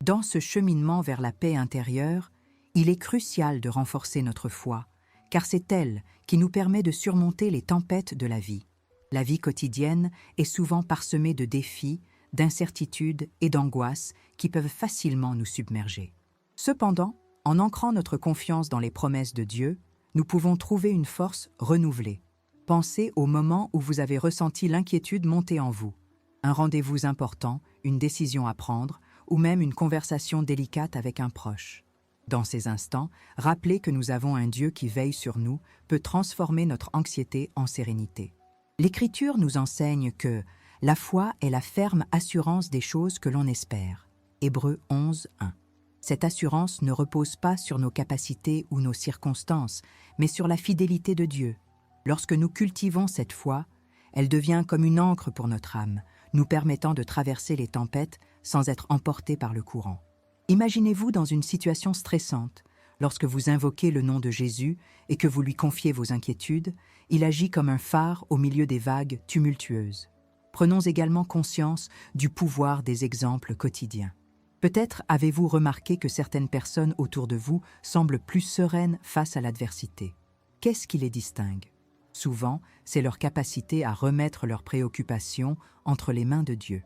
Dans ce cheminement vers la paix intérieure, il est crucial de renforcer notre foi, car c'est elle qui nous permet de surmonter les tempêtes de la vie. La vie quotidienne est souvent parsemée de défis, d'incertitudes et d'angoisses qui peuvent facilement nous submerger. Cependant, en ancrant notre confiance dans les promesses de Dieu, nous pouvons trouver une force renouvelée. Pensez au moment où vous avez ressenti l'inquiétude monter en vous, un rendez-vous important, une décision à prendre, ou même une conversation délicate avec un proche. Dans ces instants, rappelez que nous avons un Dieu qui veille sur nous, peut transformer notre anxiété en sérénité. L'Écriture nous enseigne que la foi est la ferme assurance des choses que l'on espère. Hébreux 11, 1. Cette assurance ne repose pas sur nos capacités ou nos circonstances, mais sur la fidélité de Dieu. Lorsque nous cultivons cette foi, elle devient comme une ancre pour notre âme, nous permettant de traverser les tempêtes sans être emportés par le courant. Imaginez-vous dans une situation stressante. Lorsque vous invoquez le nom de Jésus et que vous lui confiez vos inquiétudes, il agit comme un phare au milieu des vagues tumultueuses. Prenons également conscience du pouvoir des exemples quotidiens. Peut-être avez-vous remarqué que certaines personnes autour de vous semblent plus sereines face à l'adversité. Qu'est-ce qui les distingue? Souvent, c'est leur capacité à remettre leurs préoccupations entre les mains de Dieu.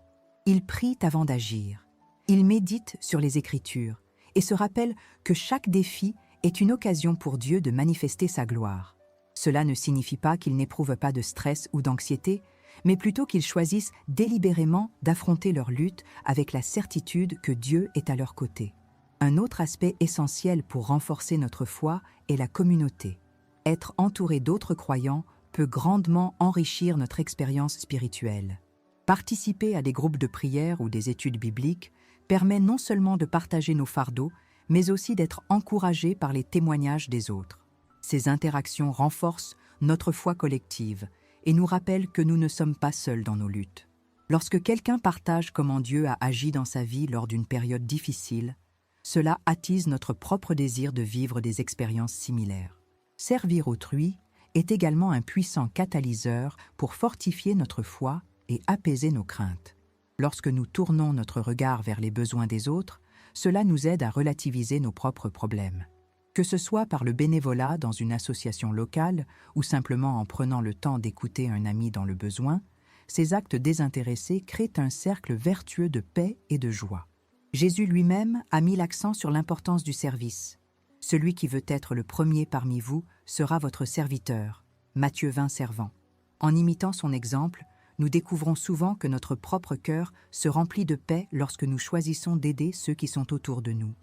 Ils prient avant d'agir. Ils méditent sur les Écritures et se rappellent que chaque défi est une occasion pour Dieu de manifester sa gloire. Cela ne signifie pas qu'ils n'éprouvent pas de stress ou d'anxiété, mais plutôt qu'ils choisissent délibérément d'affronter leur lutte avec la certitude que Dieu est à leur côté. Un autre aspect essentiel pour renforcer notre foi est la communauté. Être entouré d'autres croyants peut grandement enrichir notre expérience spirituelle. Participer à des groupes de prière ou des études bibliques permet non seulement de partager nos fardeaux, mais aussi d'être encouragé par les témoignages des autres. Ces interactions renforcent notre foi collective et nous rappellent que nous ne sommes pas seuls dans nos luttes. Lorsque quelqu'un partage comment Dieu a agi dans sa vie lors d'une période difficile, cela attise notre propre désir de vivre des expériences similaires. Servir autrui est également un puissant catalyseur pour fortifier notre foi et apaiser nos craintes. Lorsque nous tournons notre regard vers les besoins des autres, cela nous aide à relativiser nos propres problèmes. Que ce soit par le bénévolat dans une association locale ou simplement en prenant le temps d'écouter un ami dans le besoin, ces actes désintéressés créent un cercle vertueux de paix et de joie. Jésus lui-même a mis l'accent sur l'importance du service. Celui qui veut être le premier parmi vous sera votre serviteur. Matthieu 20, servant. En imitant son exemple, nous découvrons souvent que notre propre cœur se remplit de paix lorsque nous choisissons d'aider ceux qui sont autour de nous.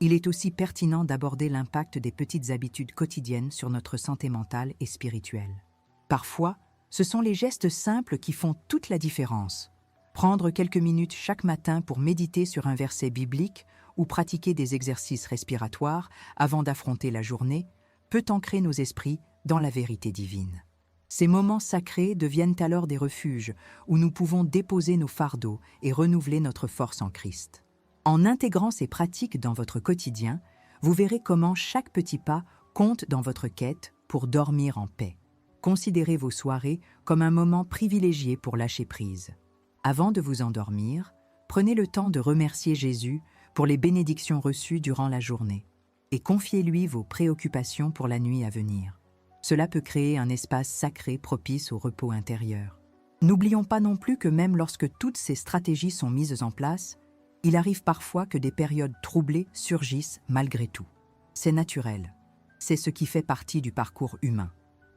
Il est aussi pertinent d'aborder l'impact des petites habitudes quotidiennes sur notre santé mentale et spirituelle. Parfois, ce sont les gestes simples qui font toute la différence. Prendre quelques minutes chaque matin pour méditer sur un verset biblique ou pratiquer des exercices respiratoires avant d'affronter la journée peut ancrer nos esprits dans la vérité divine. Ces moments sacrés deviennent alors des refuges où nous pouvons déposer nos fardeaux et renouveler notre force en Christ. En intégrant ces pratiques dans votre quotidien, vous verrez comment chaque petit pas compte dans votre quête pour dormir en paix. Considérez vos soirées comme un moment privilégié pour lâcher prise. Avant de vous endormir, prenez le temps de remercier Jésus pour les bénédictions reçues durant la journée et confiez-lui vos préoccupations pour la nuit à venir. Cela peut créer un espace sacré propice au repos intérieur. N'oublions pas non plus que même lorsque toutes ces stratégies sont mises en place, il arrive parfois que des périodes troublées surgissent malgré tout. C'est naturel. C'est ce qui fait partie du parcours humain.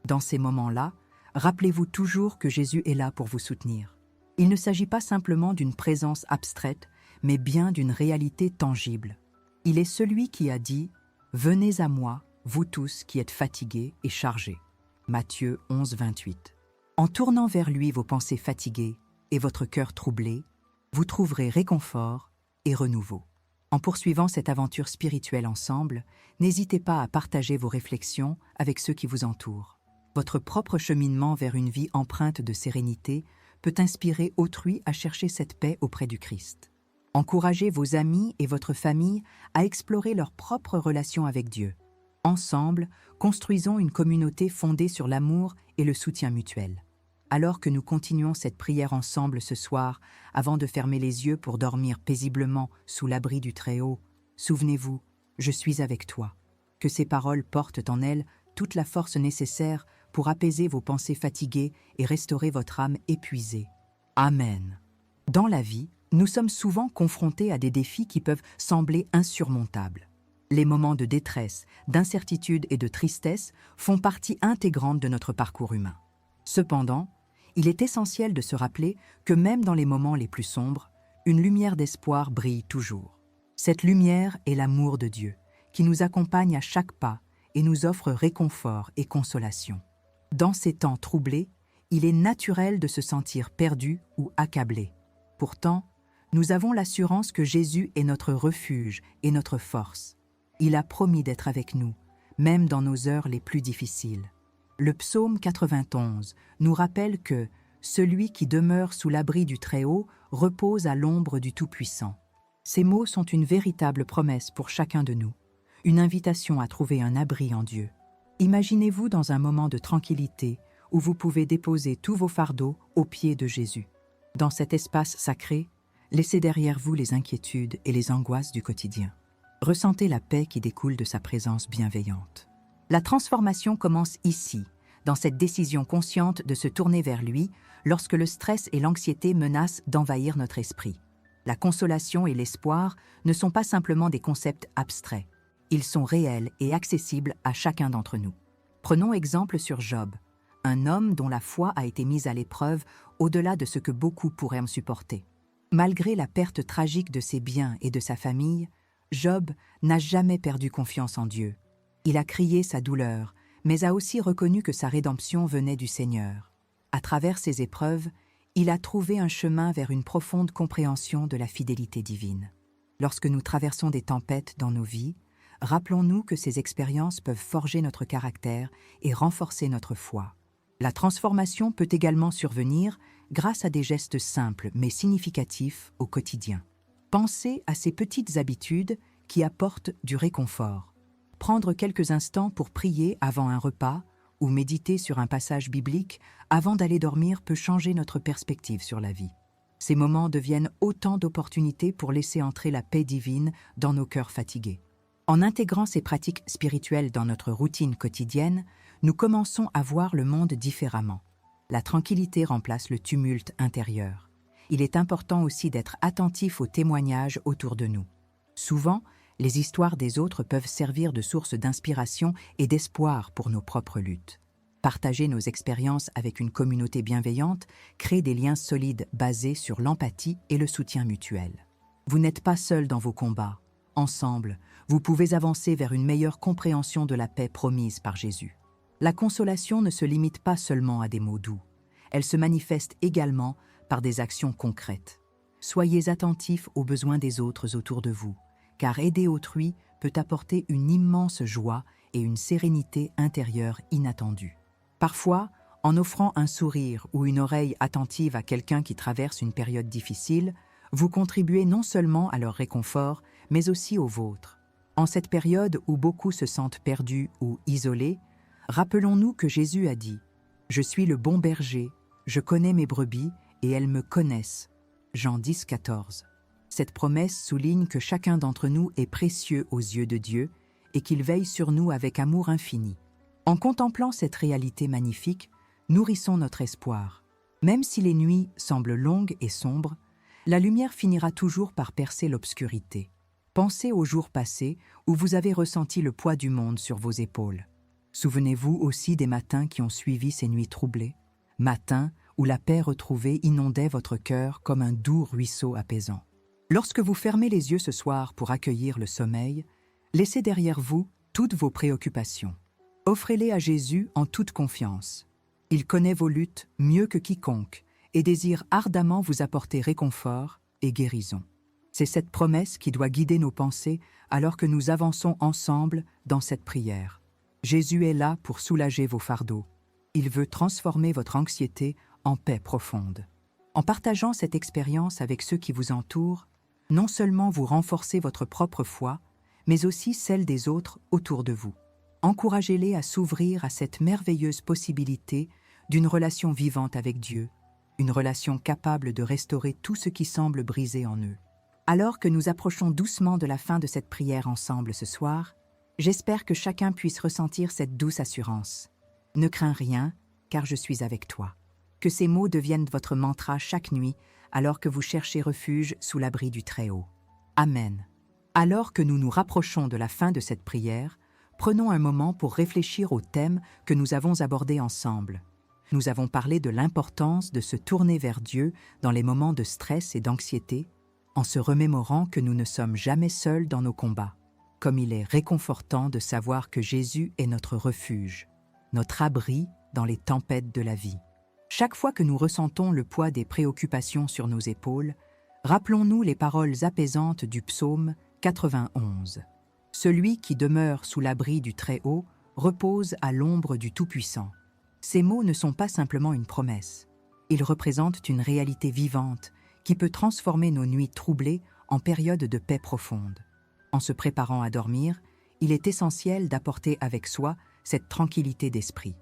Dans ces moments-là, rappelez-vous toujours que Jésus est là pour vous soutenir. Il ne s'agit pas simplement d'une présence abstraite, mais bien d'une réalité tangible. Il est celui qui a dit « Venez à moi, vous tous qui êtes fatigués et chargés ». Matthieu 11, 28. En tournant vers lui vos pensées fatiguées et votre cœur troublé, vous trouverez réconfort et renouveau. En poursuivant cette aventure spirituelle ensemble, n'hésitez pas à partager vos réflexions avec ceux qui vous entourent. Votre propre cheminement vers une vie empreinte de sérénité peut inspirer autrui à chercher cette paix auprès du Christ. Encouragez vos amis et votre famille à explorer leur propre relation avec Dieu. Ensemble, construisons une communauté fondée sur l'amour et le soutien mutuel. Alors que nous continuons cette prière ensemble ce soir, avant de fermer les yeux pour dormir paisiblement sous l'abri du Très-Haut, souvenez-vous, je suis avec toi. Que ces paroles portent en elles toute la force nécessaire pour apaiser vos pensées fatiguées et restaurer votre âme épuisée. Amen. Dans la vie, nous sommes souvent confrontés à des défis qui peuvent sembler insurmontables. Les moments de détresse, d'incertitude et de tristesse font partie intégrante de notre parcours humain. Cependant, il est essentiel de se rappeler que même dans les moments les plus sombres, une lumière d'espoir brille toujours. Cette lumière est l'amour de Dieu, qui nous accompagne à chaque pas et nous offre réconfort et consolation. Dans ces temps troublés, il est naturel de se sentir perdu ou accablé. Pourtant, nous avons l'assurance que Jésus est notre refuge et notre force. Il a promis d'être avec nous, même dans nos heures les plus difficiles. Le psaume 91 nous rappelle que « Celui qui demeure sous l'abri du Très-Haut repose à l'ombre du Tout-Puissant ». Ces mots sont une véritable promesse pour chacun de nous, une invitation à trouver un abri en Dieu. Imaginez-vous dans un moment de tranquillité où vous pouvez déposer tous vos fardeaux aux pieds de Jésus. Dans cet espace sacré, laissez derrière vous les inquiétudes et les angoisses du quotidien. Ressentez la paix qui découle de sa présence bienveillante. La transformation commence ici, dans cette décision consciente de se tourner vers lui lorsque le stress et l'anxiété menacent d'envahir notre esprit. La consolation et l'espoir ne sont pas simplement des concepts abstraits. Ils sont réels et accessibles à chacun d'entre nous. Prenons exemple sur Job, un homme dont la foi a été mise à l'épreuve au-delà de ce que beaucoup pourraient en supporter. Malgré la perte tragique de ses biens et de sa famille, Job n'a jamais perdu confiance en Dieu. Il a crié sa douleur, mais a aussi reconnu que sa rédemption venait du Seigneur. À travers ces épreuves, il a trouvé un chemin vers une profonde compréhension de la fidélité divine. Lorsque nous traversons des tempêtes dans nos vies, rappelons-nous que ces expériences peuvent forger notre caractère et renforcer notre foi. La transformation peut également survenir grâce à des gestes simples mais significatifs au quotidien. Pensez à ces petites habitudes qui apportent du réconfort. Prendre quelques instants pour prier avant un repas ou méditer sur un passage biblique avant d'aller dormir peut changer notre perspective sur la vie. Ces moments deviennent autant d'opportunités pour laisser entrer la paix divine dans nos cœurs fatigués. En intégrant ces pratiques spirituelles dans notre routine quotidienne, nous commençons à voir le monde différemment. La tranquillité remplace le tumulte intérieur. Il est important aussi d'être attentif aux témoignages autour de nous. Souvent, les histoires des autres peuvent servir de source d'inspiration et d'espoir pour nos propres luttes. Partager nos expériences avec une communauté bienveillante crée des liens solides basés sur l'empathie et le soutien mutuel. Vous n'êtes pas seul dans vos combats. Ensemble, vous pouvez avancer vers une meilleure compréhension de la paix promise par Jésus. La consolation ne se limite pas seulement à des mots doux. Elle se manifeste également par des actions concrètes. Soyez attentifs aux besoins des autres autour de vous, car aider autrui peut apporter une immense joie et une sérénité intérieure inattendue. Parfois, en offrant un sourire ou une oreille attentive à quelqu'un qui traverse une période difficile, vous contribuez non seulement à leur réconfort, mais aussi au vôtre. En cette période où beaucoup se sentent perdus ou isolés, rappelons-nous que Jésus a dit « Je suis le bon berger, je connais mes brebis et elles me connaissent » Jean 10, 14. Cette promesse souligne que chacun d'entre nous est précieux aux yeux de Dieu et qu'il veille sur nous avec amour infini. En contemplant cette réalité magnifique, nourrissons notre espoir. Même si les nuits semblent longues et sombres, la lumière finira toujours par percer l'obscurité. Pensez aux jours passés où vous avez ressenti le poids du monde sur vos épaules. Souvenez-vous aussi des matins qui ont suivi ces nuits troublées, matins où la paix retrouvée inondait votre cœur comme un doux ruisseau apaisant. Lorsque vous fermez les yeux ce soir pour accueillir le sommeil, laissez derrière vous toutes vos préoccupations. Offrez-les à Jésus en toute confiance. Il connaît vos luttes mieux que quiconque et désire ardemment vous apporter réconfort et guérison. C'est cette promesse qui doit guider nos pensées alors que nous avançons ensemble dans cette prière. Jésus est là pour soulager vos fardeaux. Il veut transformer votre anxiété en paix profonde. En partageant cette expérience avec ceux qui vous entourent, non seulement vous renforcez votre propre foi, mais aussi celle des autres autour de vous. Encouragez-les à s'ouvrir à cette merveilleuse possibilité d'une relation vivante avec Dieu, une relation capable de restaurer tout ce qui semble brisé en eux. Alors que nous approchons doucement de la fin de cette prière ensemble ce soir, j'espère que chacun puisse ressentir cette douce assurance. Ne crains rien, car je suis avec toi. Que ces mots deviennent votre mantra chaque nuit, alors que vous cherchez refuge sous l'abri du Très-Haut. Amen. Alors que nous nous rapprochons de la fin de cette prière, prenons un moment pour réfléchir au thème que nous avons abordé ensemble. Nous avons parlé de l'importance de se tourner vers Dieu dans les moments de stress et d'anxiété, en se remémorant que nous ne sommes jamais seuls dans nos combats. Comme il est réconfortant de savoir que Jésus est notre refuge, notre abri dans les tempêtes de la vie. Chaque fois que nous ressentons le poids des préoccupations sur nos épaules, rappelons-nous les paroles apaisantes du psaume 91. Celui qui demeure sous l'abri du Très-Haut repose à l'ombre du Tout-Puissant. Ces mots ne sont pas simplement une promesse. Ils représentent une réalité vivante qui peut transformer nos nuits troublées en période de paix profonde. En se préparant à dormir, il est essentiel d'apporter avec soi cette tranquillité d'esprit.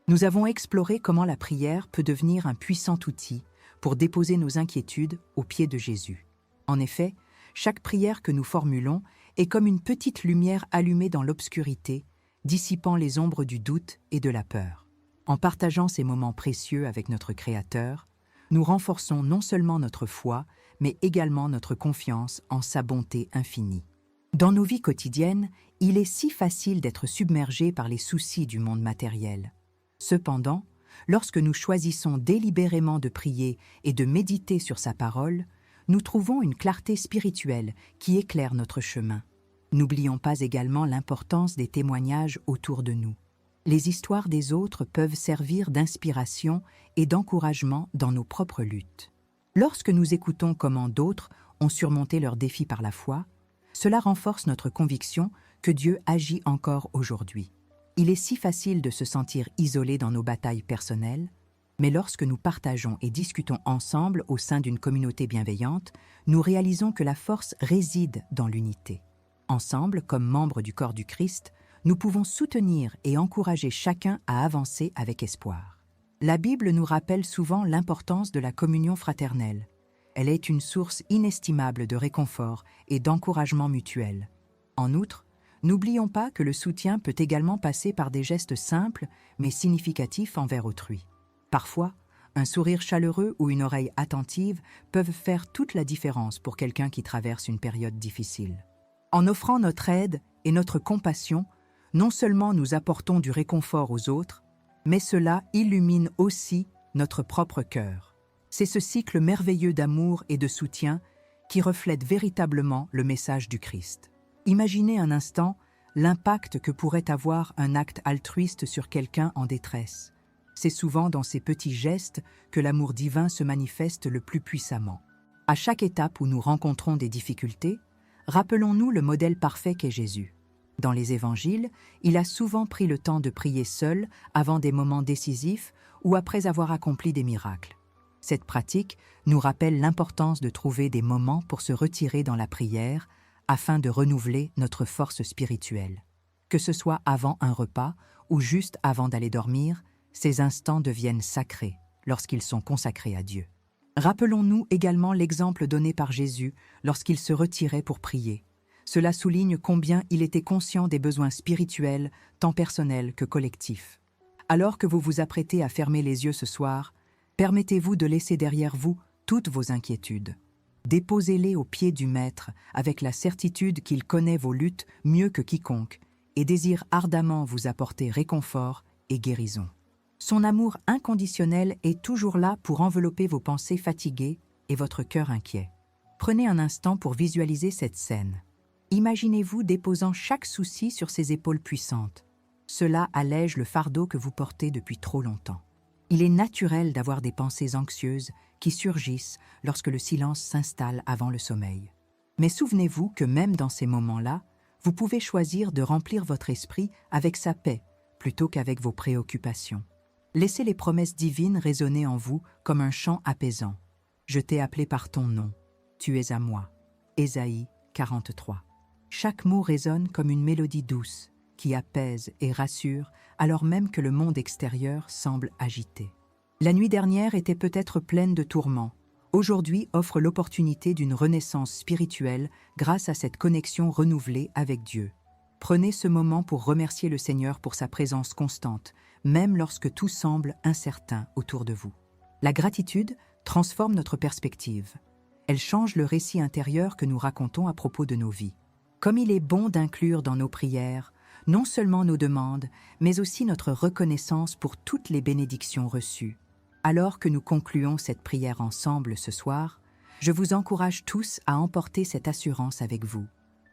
Nous avons exploré comment la prière peut devenir un puissant outil pour déposer nos inquiétudes aux pieds de Jésus. En effet, chaque prière que nous formulons est comme une petite lumière allumée dans l'obscurité, dissipant les ombres du doute et de la peur. En partageant ces moments précieux avec notre Créateur, nous renforçons non seulement notre foi, mais également notre confiance en sa bonté infinie. Dans nos vies quotidiennes, il est si facile d'être submergé par les soucis du monde matériel. Cependant, lorsque nous choisissons délibérément de prier et de méditer sur sa parole, nous trouvons une clarté spirituelle qui éclaire notre chemin. N'oublions pas également l'importance des témoignages autour de nous. Les histoires des autres peuvent servir d'inspiration et d'encouragement dans nos propres luttes. Lorsque nous écoutons comment d'autres ont surmonté leurs défis par la foi, cela renforce notre conviction que Dieu agit encore aujourd'hui. Il est si facile de se sentir isolé dans nos batailles personnelles, mais lorsque nous partageons et discutons ensemble au sein d'une communauté bienveillante, nous réalisons que la force réside dans l'unité. Ensemble, comme membres du corps du Christ, nous pouvons soutenir et encourager chacun à avancer avec espoir. La Bible nous rappelle souvent l'importance de la communion fraternelle. Elle est une source inestimable de réconfort et d'encouragement mutuel. En outre, n'oublions pas que le soutien peut également passer par des gestes simples mais significatifs envers autrui. Parfois, un sourire chaleureux ou une oreille attentive peuvent faire toute la différence pour quelqu'un qui traverse une période difficile. En offrant notre aide et notre compassion, non seulement nous apportons du réconfort aux autres, mais cela illumine aussi notre propre cœur. C'est ce cycle merveilleux d'amour et de soutien qui reflète véritablement le message du Christ. Imaginez un instant l'impact que pourrait avoir un acte altruiste sur quelqu'un en détresse. C'est souvent dans ces petits gestes que l'amour divin se manifeste le plus puissamment. À chaque étape où nous rencontrons des difficultés, rappelons-nous le modèle parfait qu'est Jésus. Dans les évangiles, il a souvent pris le temps de prier seul avant des moments décisifs ou après avoir accompli des miracles. Cette pratique nous rappelle l'importance de trouver des moments pour se retirer dans la prière afin de renouveler notre force spirituelle. Que ce soit avant un repas ou juste avant d'aller dormir, ces instants deviennent sacrés lorsqu'ils sont consacrés à Dieu. Rappelons-nous également l'exemple donné par Jésus lorsqu'il se retirait pour prier. Cela souligne combien il était conscient des besoins spirituels, tant personnels que collectifs. Alors que vous vous apprêtez à fermer les yeux ce soir, permettez-vous de laisser derrière vous toutes vos inquiétudes. Déposez-les aux pieds du Maître avec la certitude qu'il connaît vos luttes mieux que quiconque et désire ardemment vous apporter réconfort et guérison. Son amour inconditionnel est toujours là pour envelopper vos pensées fatiguées et votre cœur inquiet. Prenez un instant pour visualiser cette scène. Imaginez-vous déposant chaque souci sur ses épaules puissantes. Cela allège le fardeau que vous portez depuis trop longtemps. Il est naturel d'avoir des pensées anxieuses qui surgissent lorsque le silence s'installe avant le sommeil. Mais souvenez-vous que même dans ces moments-là, vous pouvez choisir de remplir votre esprit avec sa paix plutôt qu'avec vos préoccupations. Laissez les promesses divines résonner en vous comme un chant apaisant. Je t'ai appelé par ton nom. Tu es à moi. Ésaïe 43. Chaque mot résonne comme une mélodie douce qui apaise et rassure alors même que le monde extérieur semble agité. La nuit dernière était peut-être pleine de tourments. Aujourd'hui offre l'opportunité d'une renaissance spirituelle grâce à cette connexion renouvelée avec Dieu. Prenez ce moment pour remercier le Seigneur pour sa présence constante, même lorsque tout semble incertain autour de vous. La gratitude transforme notre perspective. Elle change le récit intérieur que nous racontons à propos de nos vies. Comme il est bon d'inclure dans nos prières non seulement nos demandes, mais aussi notre reconnaissance pour toutes les bénédictions reçues. Alors que nous concluons cette prière ensemble ce soir, je vous encourage tous à emporter cette assurance avec vous.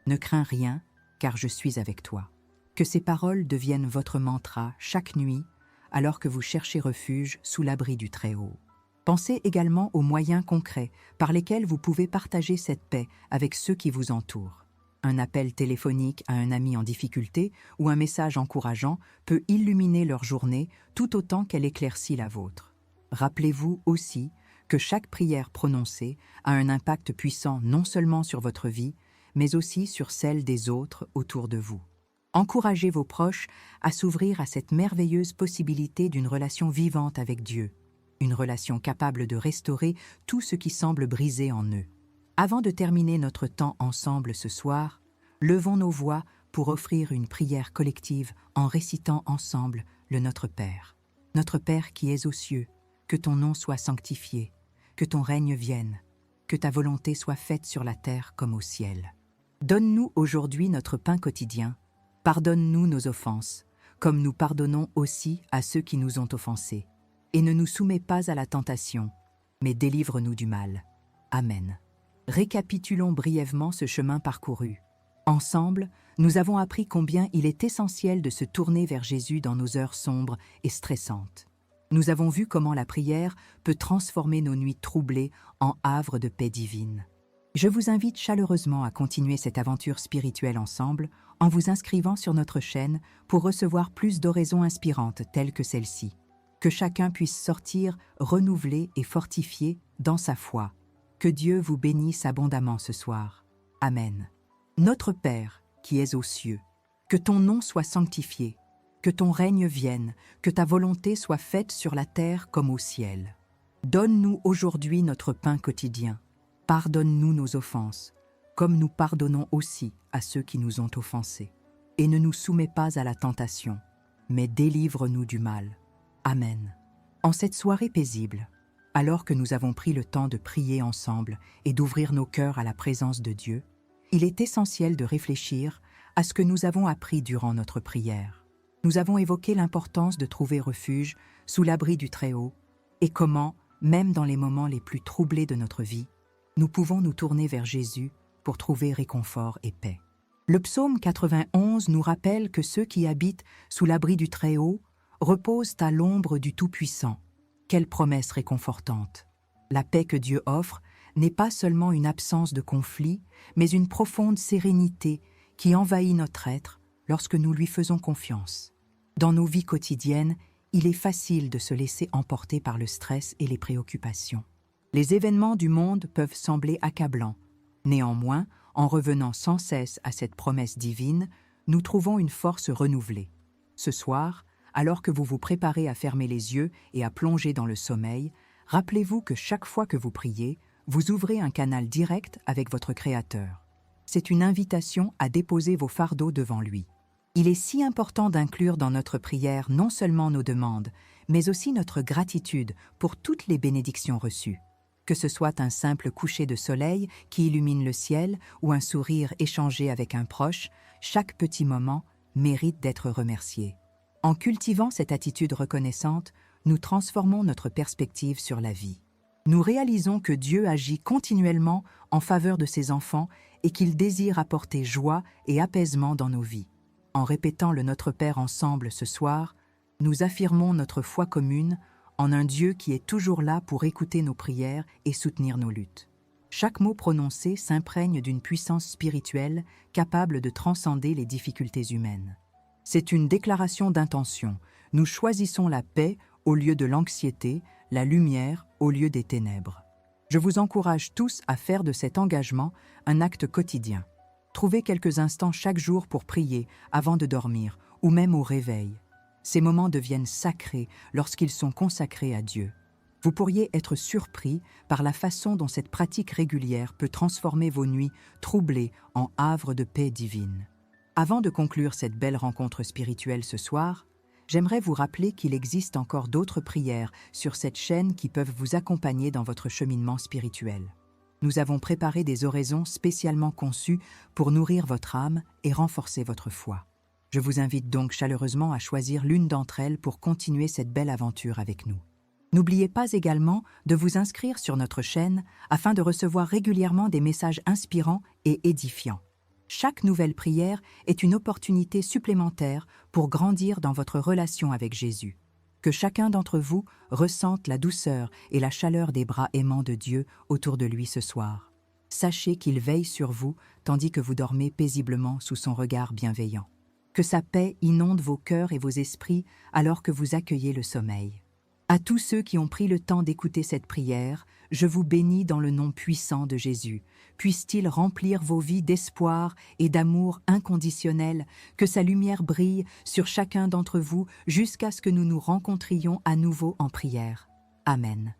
Ne crains rien, car je suis avec toi. Que ces paroles deviennent votre mantra chaque nuit, alors que vous cherchez refuge sous l'abri du Très-Haut. Pensez également aux moyens concrets par lesquels vous pouvez partager cette paix avec ceux qui vous entourent. Un appel téléphonique à un ami en difficulté ou un message encourageant peut illuminer leur journée tout autant qu'elle éclaircit la vôtre. Rappelez-vous aussi que chaque prière prononcée a un impact puissant non seulement sur votre vie, mais aussi sur celle des autres autour de vous. Encouragez vos proches à s'ouvrir à cette merveilleuse possibilité d'une relation vivante avec Dieu, une relation capable de restaurer tout ce qui semble brisé en eux. Avant de terminer notre temps ensemble ce soir, levons nos voix pour offrir une prière collective en récitant ensemble le Notre Père. Notre Père qui es aux cieux, que ton nom soit sanctifié, que ton règne vienne, que ta volonté soit faite sur la terre comme au ciel. Donne-nous aujourd'hui notre pain quotidien. Pardonne-nous nos offenses, comme nous pardonnons aussi à ceux qui nous ont offensés. Et ne nous soumets pas à la tentation, mais délivre-nous du mal. Amen. Récapitulons brièvement ce chemin parcouru. Ensemble, nous avons appris combien il est essentiel de se tourner vers Jésus dans nos heures sombres et stressantes. Nous avons vu comment la prière peut transformer nos nuits troublées en havre de paix divine. Je vous invite chaleureusement à continuer cette aventure spirituelle ensemble en vous inscrivant sur notre chaîne pour recevoir plus d'oraisons inspirantes telles que celle-ci. Que chacun puisse sortir renouvelé et fortifié dans sa foi. Que Dieu vous bénisse abondamment ce soir. Amen. Notre Père, qui es aux cieux, que ton nom soit sanctifié, que ton règne vienne, que ta volonté soit faite sur la terre comme au ciel. Donne-nous aujourd'hui notre pain quotidien. Pardonne-nous nos offenses, comme nous pardonnons aussi à ceux qui nous ont offensés. Et ne nous soumets pas à la tentation, mais délivre-nous du mal. Amen. En cette soirée paisible, alors que nous avons pris le temps de prier ensemble et d'ouvrir nos cœurs à la présence de Dieu, il est essentiel de réfléchir à ce que nous avons appris durant notre prière. Nous avons évoqué l'importance de trouver refuge sous l'abri du Très-Haut et comment, même dans les moments les plus troublés de notre vie, nous pouvons nous tourner vers Jésus pour trouver réconfort et paix. Le psaume 91 nous rappelle que ceux qui habitent sous l'abri du Très-Haut reposent à l'ombre du Tout-Puissant. Quelle promesse réconfortante! La paix que Dieu offre n'est pas seulement une absence de conflit, mais une profonde sérénité qui envahit notre être lorsque nous lui faisons confiance. Dans nos vies quotidiennes, il est facile de se laisser emporter par le stress et les préoccupations. Les événements du monde peuvent sembler accablants. Néanmoins, en revenant sans cesse à cette promesse divine, nous trouvons une force renouvelée. Ce soir, alors que vous vous préparez à fermer les yeux et à plonger dans le sommeil, rappelez-vous que chaque fois que vous priez, vous ouvrez un canal direct avec votre Créateur. C'est une invitation à déposer vos fardeaux devant lui. Il est si important d'inclure dans notre prière non seulement nos demandes, mais aussi notre gratitude pour toutes les bénédictions reçues. Que ce soit un simple coucher de soleil qui illumine le ciel ou un sourire échangé avec un proche, chaque petit moment mérite d'être remercié. En cultivant cette attitude reconnaissante, nous transformons notre perspective sur la vie. Nous réalisons que Dieu agit continuellement en faveur de ses enfants et qu'il désire apporter joie et apaisement dans nos vies. En répétant le Notre Père ensemble ce soir, nous affirmons notre foi commune en un Dieu qui est toujours là pour écouter nos prières et soutenir nos luttes. Chaque mot prononcé s'imprègne d'une puissance spirituelle capable de transcender les difficultés humaines. C'est une déclaration d'intention. Nous choisissons la paix au lieu de l'anxiété, la lumière au lieu des ténèbres. Je vous encourage tous à faire de cet engagement un acte quotidien. Trouvez quelques instants chaque jour pour prier avant de dormir ou même au réveil. Ces moments deviennent sacrés lorsqu'ils sont consacrés à Dieu. Vous pourriez être surpris par la façon dont cette pratique régulière peut transformer vos nuits troublées en havres de paix divine. Avant de conclure cette belle rencontre spirituelle ce soir, j'aimerais vous rappeler qu'il existe encore d'autres prières sur cette chaîne qui peuvent vous accompagner dans votre cheminement spirituel. Nous avons préparé des oraisons spécialement conçues pour nourrir votre âme et renforcer votre foi. Je vous invite donc chaleureusement à choisir l'une d'entre elles pour continuer cette belle aventure avec nous. N'oubliez pas également de vous inscrire sur notre chaîne afin de recevoir régulièrement des messages inspirants et édifiants. Chaque nouvelle prière est une opportunité supplémentaire pour grandir dans votre relation avec Jésus. Que chacun d'entre vous ressente la douceur et la chaleur des bras aimants de Dieu autour de lui ce soir. Sachez qu'il veille sur vous tandis que vous dormez paisiblement sous son regard bienveillant. Que sa paix inonde vos cœurs et vos esprits alors que vous accueillez le sommeil. À tous ceux qui ont pris le temps d'écouter cette prière, je vous bénis dans le nom puissant de Jésus. Puisse-t-il remplir vos vies d'espoir et d'amour inconditionnel, que sa lumière brille sur chacun d'entre vous jusqu'à ce que nous nous rencontrions à nouveau en prière. Amen.